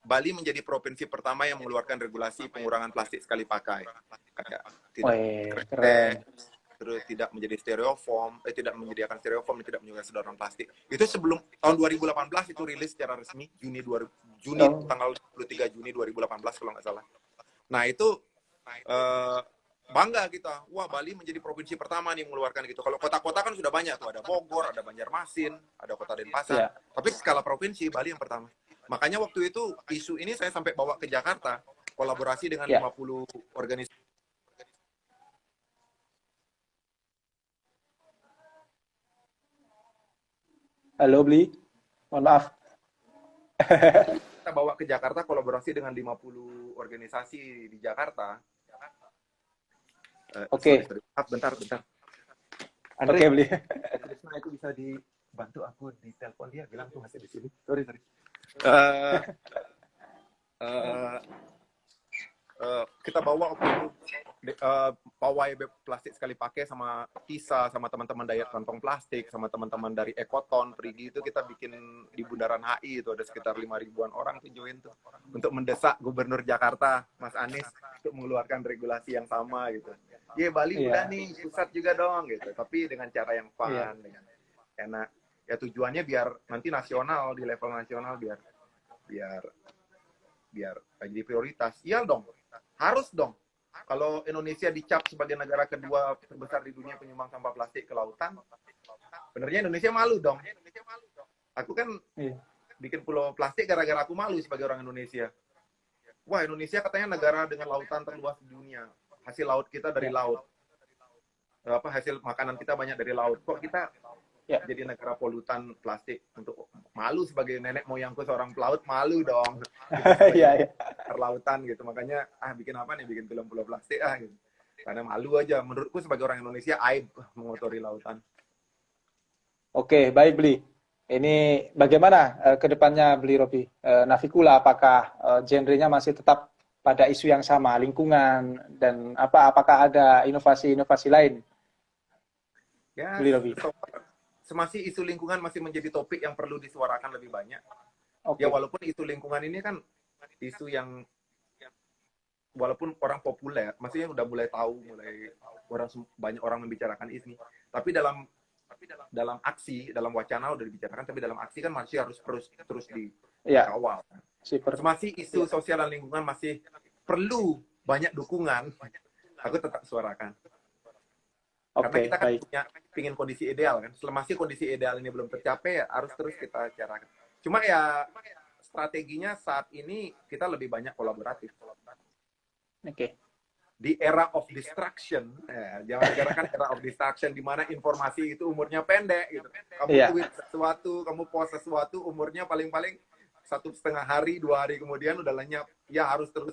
Bali menjadi provinsi pertama yang mengeluarkan regulasi pengurangan plastik sekali pakai. Keren. Terus tidak menjadi styrofoam, tidak menyediakan styrofoam, tidak menyediakan sedotan plastik. Itu sebelum tahun 2018 itu rilis secara resmi, tanggal 23 Juni 2018 kalau nggak salah. Nah itu bangga kita, wah Bali menjadi provinsi pertama nih mengeluarkan gitu. Kalau kota-kota kan sudah banyak tuh, ada Bogor, ada Banjarmasin, ada Kota Denpasar. Tapi skala provinsi Bali yang pertama. Makanya waktu itu isu ini saya sampai bawa ke Jakarta, kolaborasi dengan 50 organisasi. Halo Bli, mohon maaf. Kita bawa ke Jakarta kolaborasi dengan 50 organisasi di Jakarta. Bentar. Andre, Bli. Krisna itu bisa dibantu aku di telepon, dia bilang tuh masih di sini. Sorry. Kita bawa waktu itu pawai plastik sekali pakai sama Tisa, sama teman-teman dari kantong plastik, sama teman-teman dari Ekoton, Perigi itu kita bikin di Bundaran HI itu ada sekitar 5.000-an orang tuh join tuh untuk mendesak Gubernur Jakarta Mas Anies untuk mengeluarkan regulasi yang sama gitu. Bali udah nih pusat juga dong gitu, tapi dengan cara yang fun, dengan enak. Ya tujuannya biar nanti nasional, di level nasional biar jadi prioritas. Iya dong, harus dong. Kalau Indonesia dicap sebagai negara kedua terbesar di dunia penyumbang sampah plastik ke lautan, benernya Indonesia malu dong. Aku kan bikin pulau plastik gara-gara aku malu sebagai orang Indonesia. Wah, Indonesia katanya negara dengan lautan terluas di dunia. Hasil laut kita dari laut. Hasil makanan kita banyak dari laut. Kok kita jadi negara polutan plastik? Untuk malu sebagai nenek moyangku seorang pelaut, malu dong. Perlautan gitu. Makanya bikin apa nih, bikin film pulau plastik gitu. Karena malu aja. Menurutku sebagai orang Indonesia aib mengotori lautan. Oke, baik Bli. Ini bagaimana ke depannya Bli Robi? Navikula apakah genrenya masih tetap pada isu yang sama, lingkungan, dan apakah ada inovasi-inovasi lain? Bli Robi. Masih isu lingkungan masih menjadi topik yang perlu disuarakan lebih banyak. Ya walaupun isu lingkungan ini kan isu yang walaupun orang populer, maksudnya udah mulai tahu, banyak orang membicarakan ini. Tapi dalam aksi, dalam wacana udah dibicarakan, tapi dalam aksi kan masih harus terus dikawal. super. Masih isu sosial dan lingkungan masih perlu banyak dukungan, aku tetap suarakan. Karena Oke, kita kan baik. pingin kondisi ideal kan. Selama kondisi ideal ini belum tercapai, ya harus terus kita carakan. Cuma ya strateginya saat ini kita lebih banyak kolaboratif. Oke. Di era of distraction, jangan-jangan kan era of distraction di mana informasi itu umurnya pendek gitu. Kamu Iya. tweet sesuatu, kamu post sesuatu, umurnya paling-paling 1,5 hari, 2 hari kemudian udah lenyap. Ya harus terus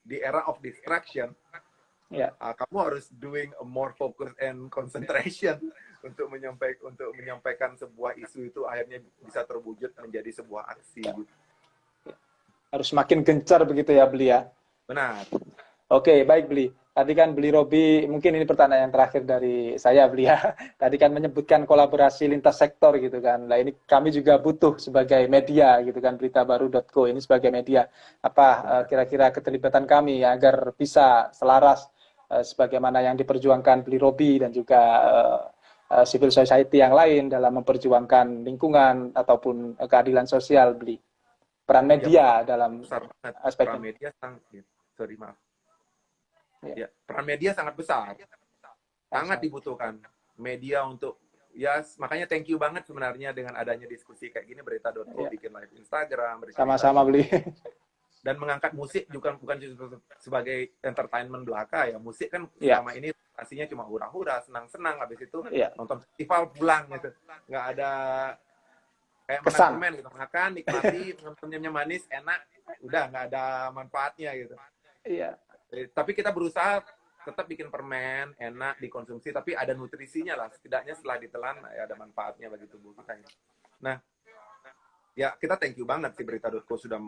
di era of distraction. Iya. Kamu harus doing a more focus and concentration untuk menyampaikan sebuah isu itu akhirnya bisa terwujud menjadi sebuah aksi. Gitu. Harus makin gencar begitu ya, Beli ya. Benar. Oke, baik Beli. Tadi kan Beli Robi, mungkin ini pertanyaan terakhir dari saya, Beli ya. Tadi kan menyebutkan kolaborasi lintas sektor gitu kan. Nah, ini kami juga butuh sebagai media gitu kan, beritabaru.co ini sebagai media. Apa kira-kira keterlibatan kami ya, agar bisa selaras sebagaimana yang diperjuangkan Beli Robi dan juga civil society yang lain dalam memperjuangkan lingkungan ataupun keadilan sosial, Beli. Peran media dalam besar banget. aspek Peran media sangat, sorry maaf. Ya, peran media sangat besar, sangat dibutuhkan media untuk makanya thank you banget sebenarnya dengan adanya diskusi kayak gini berita.co bikin live Instagram, sama-sama Beli. Dan mengangkat musik juga bukan sebagai entertainment belaka ya, musik kan selama ini pastinya cuma hura-hura, senang-senang, habis itu nonton festival pulang gitu, nggak ada kayak makan permen gitu, makan nikmati permennya manis enak, udah nggak ada manfaatnya gitu. Iya. Tapi kita berusaha tetap bikin permen enak dikonsumsi, tapi ada nutrisinya lah, setidaknya setelah ditelan ya ada manfaatnya bagi tubuh kita. Nah, ya kita thank you banget sih berita.co sudah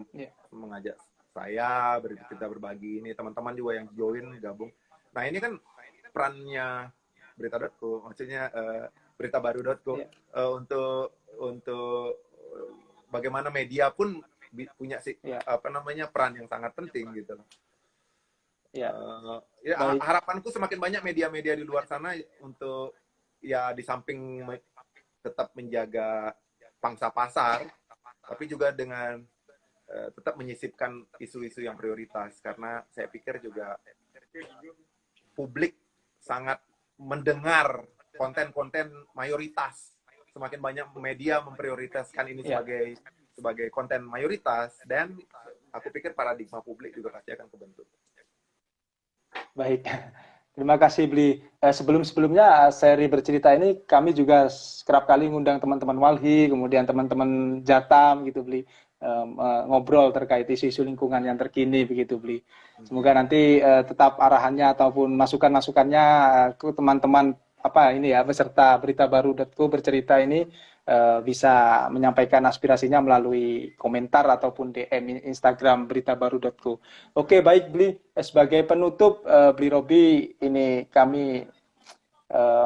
mengajak saya kita berbagi ini, teman-teman juga yang join gabung. Nah ini kan perannya berita.co, maksudnya beritabaru.co untuk bagaimana media pun punya peran yang sangat penting gitu. Harapanku semakin banyak media-media di luar sana untuk di samping tetap menjaga pangsa pasar, tapi juga dengan tetap menyisipkan isu-isu yang prioritas, karena saya pikir juga publik sangat mendengar konten-konten mayoritas. Semakin banyak media memprioritaskan ini sebagai konten mayoritas, dan aku pikir paradigma publik juga pasti akan kebentuk. Baik, terima kasih Bli. Sebelum-sebelumnya seri bercerita ini kami juga kerap kali ngundang teman-teman Walhi, kemudian teman-teman Jatam gitu Bli, ngobrol terkait isu-isu lingkungan yang terkini begitu Bli. Semoga nanti tetap arahannya ataupun masukan-masukannya ke teman-teman peserta beritabaru.co bercerita ini bisa menyampaikan aspirasinya melalui komentar ataupun DM Instagram beritabaru.co. Oke, baik Bli. Sebagai penutup, Bli Robi, ini kami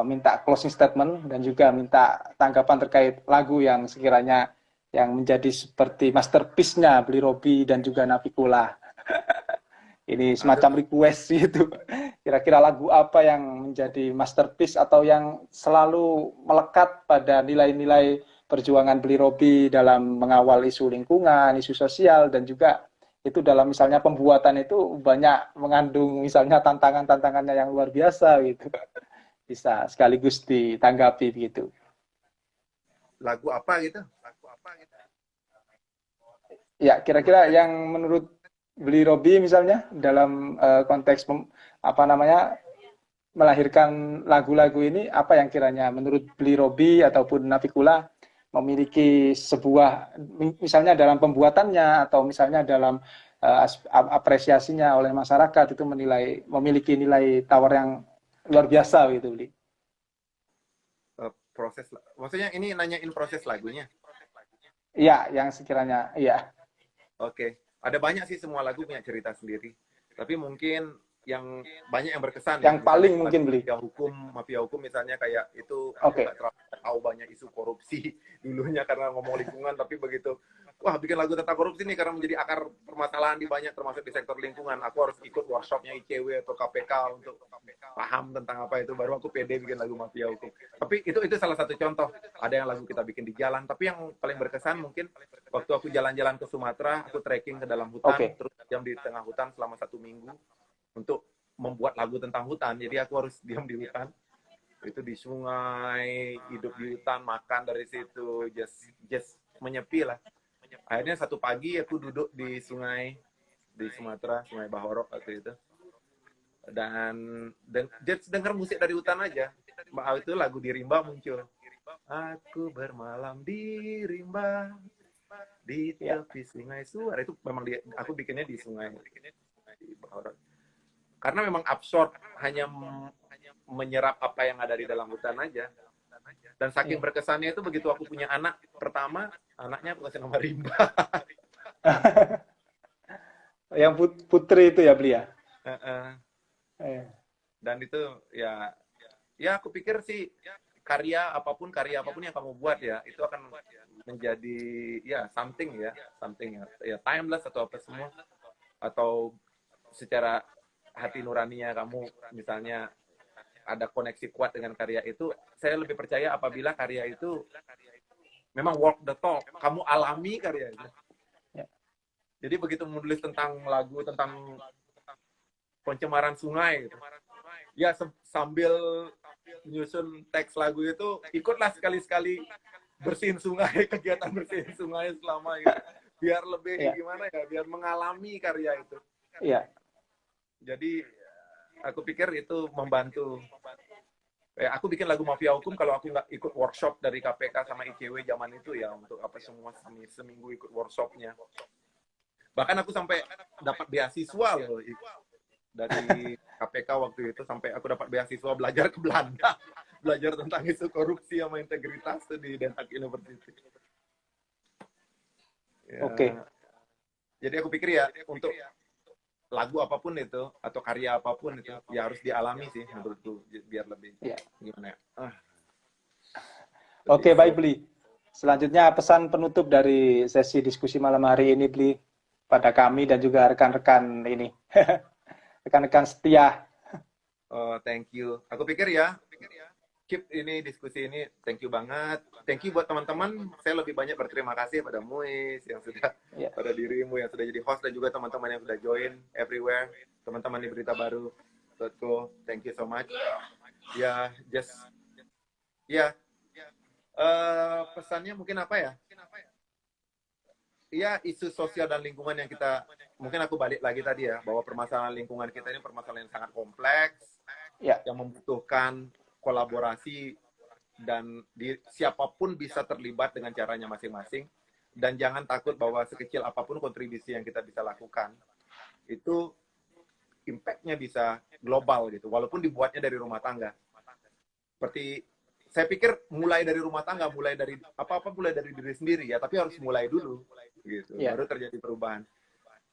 minta closing statement dan juga minta tanggapan terkait lagu yang sekiranya yang menjadi seperti masterpiece-nya Bli Robi dan juga Navikula. Ini semacam request gitu. Kira-kira lagu apa yang menjadi masterpiece atau yang selalu melekat pada nilai-nilai perjuangan Bli Robi dalam mengawal isu lingkungan, isu sosial, dan juga itu dalam misalnya pembuatan itu banyak mengandung misalnya tantangan-tantangannya yang luar biasa gitu. Bisa sekaligus ditanggapi begitu. Lagu apa gitu? Ya, kira-kira yang menurut Bli Robi misalnya dalam konteks melahirkan lagu-lagu ini, apa yang kiranya menurut Bli Robi ataupun Navikula memiliki sebuah, misalnya dalam pembuatannya atau misalnya dalam apresiasinya oleh masyarakat itu memiliki nilai tawar yang luar biasa gitu Bli. Maksudnya ini nanyain proses lagunya? Iya, yang sekiranya iya. Oke. Ada banyak sih, semua lagu punya cerita sendiri. Tapi mungkin yang banyak yang berkesan. Yang paling mungkin Bli. Mafia hukum misalnya kayak itu Oke. tahu banyak isu korupsi dulunya karena ngomong lingkungan, tapi begitu wah bikin lagu tentang korupsi nih karena menjadi akar permasalahan di banyak termasuk di sektor lingkungan, aku harus ikut workshopnya ICW atau KPK untuk paham tentang apa itu, baru aku pede bikin lagu Mafia Hukum. Tapi itu salah satu contoh. Ada yang lagu kita bikin di jalan, tapi yang paling berkesan mungkin waktu aku jalan-jalan ke Sumatera, aku trekking ke dalam hutan, terus diam di tengah hutan selama 1 minggu untuk membuat lagu tentang hutan. Jadi aku harus diam di hutan, itu di sungai, hidup di hutan, makan dari situ, just menyepi lah. Akhirnya satu pagi aku duduk di sungai di Sumatera, Sungai Bahorok waktu itu, dan just denger musik dari hutan aja. Itu lagu di rimba muncul. Aku bermalam di rimba di tepi sungai Suara. Itu memang aku bikinnya di sungai di Bahorok. Karena memang absurd, hanya menyerap apa yang ada di dalam hutan aja. Dan saking berkesannya itu begitu aku punya anak pertama, anaknya aku kasih nama Rimba. Yang putri itu ya beli ya. Dan itu ya aku pikir sih karya apapun yang kamu buat ya itu akan menjadi something ya timeless atau apa semua, atau secara hati nuraninya kamu misalnya ada koneksi kuat dengan karya itu. Saya lebih percaya apabila karya itu memang walk the talk, kamu alami karya itu. Jadi begitu menulis tentang lagu tentang pencemaran sungai gitu, ya sambil menyusun teks lagu itu ikutlah sekali-sekali bersihin sungai, kegiatan bersihin sungai selama itu, biar lebih gimana ya, biar mengalami karya itu. Jadi aku pikir itu membantu. Aku bikin lagu Mafia Hukum kalau aku nggak ikut workshop dari KPK sama ICW zaman itu ya, untuk apa semua seminggu ikut workshopnya. Bahkan aku sampai dapat beasiswa loh dari KPK waktu itu, sampai aku dapat beasiswa belajar ke Belanda, belajar tentang isu korupsi sama integritas tuh di Den Haag University. Jadi aku pikir ya untuk lagu apapun itu atau karya apapun itu ya harus dialami sih menurutku, biar lebih gimana ya. Oke, baik Bli. Selanjutnya pesan penutup dari sesi diskusi malam hari ini Bli pada kami dan juga rekan-rekan ini. Rekan-rekan setia. Thank you. Aku pikir ya keep ini diskusi ini, thank you banget. Thank you buat teman-teman. Saya lebih banyak berterima kasih pada Muiz yang sudah, pada dirimu yang sudah jadi host, dan juga teman-teman yang sudah join everywhere. Teman-teman di Berita Baru. Thank you so much. Pesannya mungkin apa ya? Ya, isu sosial dan lingkungan yang kita, mungkin aku balik lagi tadi ya, bahwa permasalahan lingkungan kita ini permasalahan yang sangat kompleks, yang membutuhkan kolaborasi, dan siapapun bisa terlibat dengan caranya masing-masing. Dan jangan takut bahwa sekecil apapun kontribusi yang kita bisa lakukan, itu impact-nya bisa global gitu, walaupun dibuatnya dari rumah tangga. Seperti, saya pikir mulai dari rumah tangga, mulai dari apa-apa, mulai dari diri sendiri ya, tapi harus mulai dulu gitu, baru terjadi perubahan.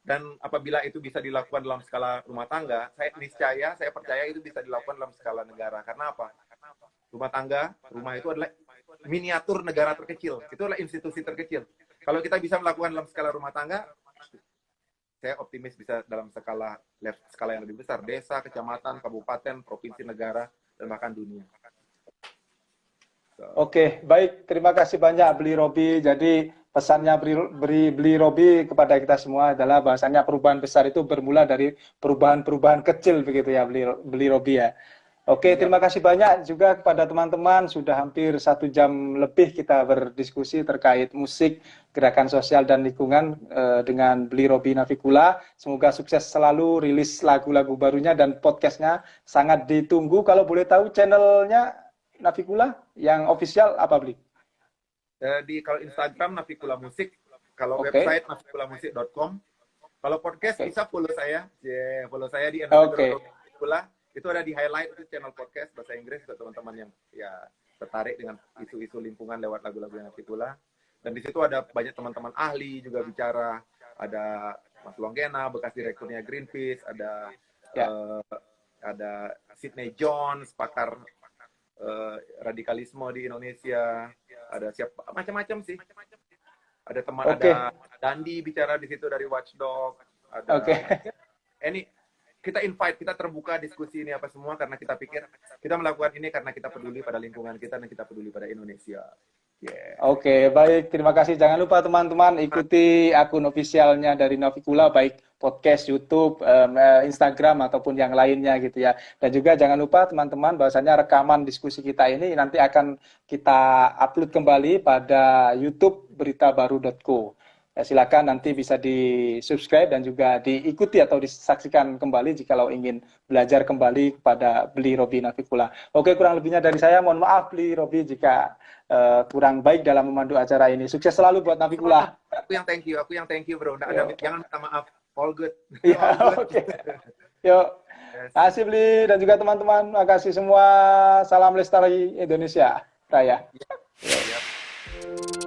Dan apabila itu bisa dilakukan dalam skala rumah tangga, saya percaya itu bisa dilakukan dalam skala negara. Karena apa? Rumah itu adalah miniatur negara terkecil. Itu adalah institusi terkecil. Kalau kita bisa melakukan dalam skala rumah tangga, saya optimis bisa dalam skala yang lebih besar. Desa, kecamatan, kabupaten, provinsi, negara, dan bahkan dunia. Oke, baik. Terima kasih banyak Bli Robi. Jadi pesannya Bli Robi kepada kita semua adalah bahasanya perubahan besar itu bermula dari perubahan-perubahan kecil begitu ya Bli Robi ya. Oke, terima kasih banyak juga kepada teman-teman. Sudah hampir 1 jam lebih kita berdiskusi terkait musik, gerakan sosial dan lingkungan dengan Bli Robi Navikula. Semoga sukses selalu rilis lagu-lagu barunya dan podcastnya sangat ditunggu. Kalau boleh tahu channelnya Navikula yang official apa Bli? Kalau Instagram Navikula Musik, kalau website navikulamusik.com. Kalau podcast bisa follow saya, follow saya di Instagram Navikula. Itu ada di highlight, itu channel podcast bahasa Inggris untuk teman-teman yang tertarik dengan isu-isu lingkungan lewat lagu-lagu Navikula. Dan di situ ada banyak teman-teman ahli juga bicara. Ada Mas Longgena, bekas direkturnya Greenpeace, ada Sydney Jones, pakar radikalisme di Indonesia, ada siapa macam-macam sih. Ada teman, Oke. ada Dandi bicara di situ dari Watchdog, Oke. ini kita invite, kita terbuka diskusi ini apa semua karena kita pikir kita melakukan ini karena kita peduli pada lingkungan kita dan kita peduli pada Indonesia. Yeah. Oke, baik. Terima kasih. Jangan lupa teman-teman ikuti akun ofisialnya dari Navikula, baik podcast, YouTube, Instagram, ataupun yang lainnya gitu ya. Dan juga jangan lupa teman-teman bahwasanya rekaman diskusi kita ini nanti akan kita upload kembali pada YouTube beritabaru.co. Ya, silakan nanti bisa di-subscribe dan juga diikuti atau disaksikan kembali jikalau ingin belajar kembali pada Beli Robi Navikula. Oke, kurang lebihnya dari saya. Mohon maaf Beli Robi jika kurang baik dalam memandu acara ini. Sukses selalu buat Navikula. Aku yang thank you bro. Nggak ada, jangan minta maaf. All good. Ya, oke. Yuk. Kasih Beli dan juga teman-teman. Makasih semua. Salam Lestari Indonesia Raya. Yep.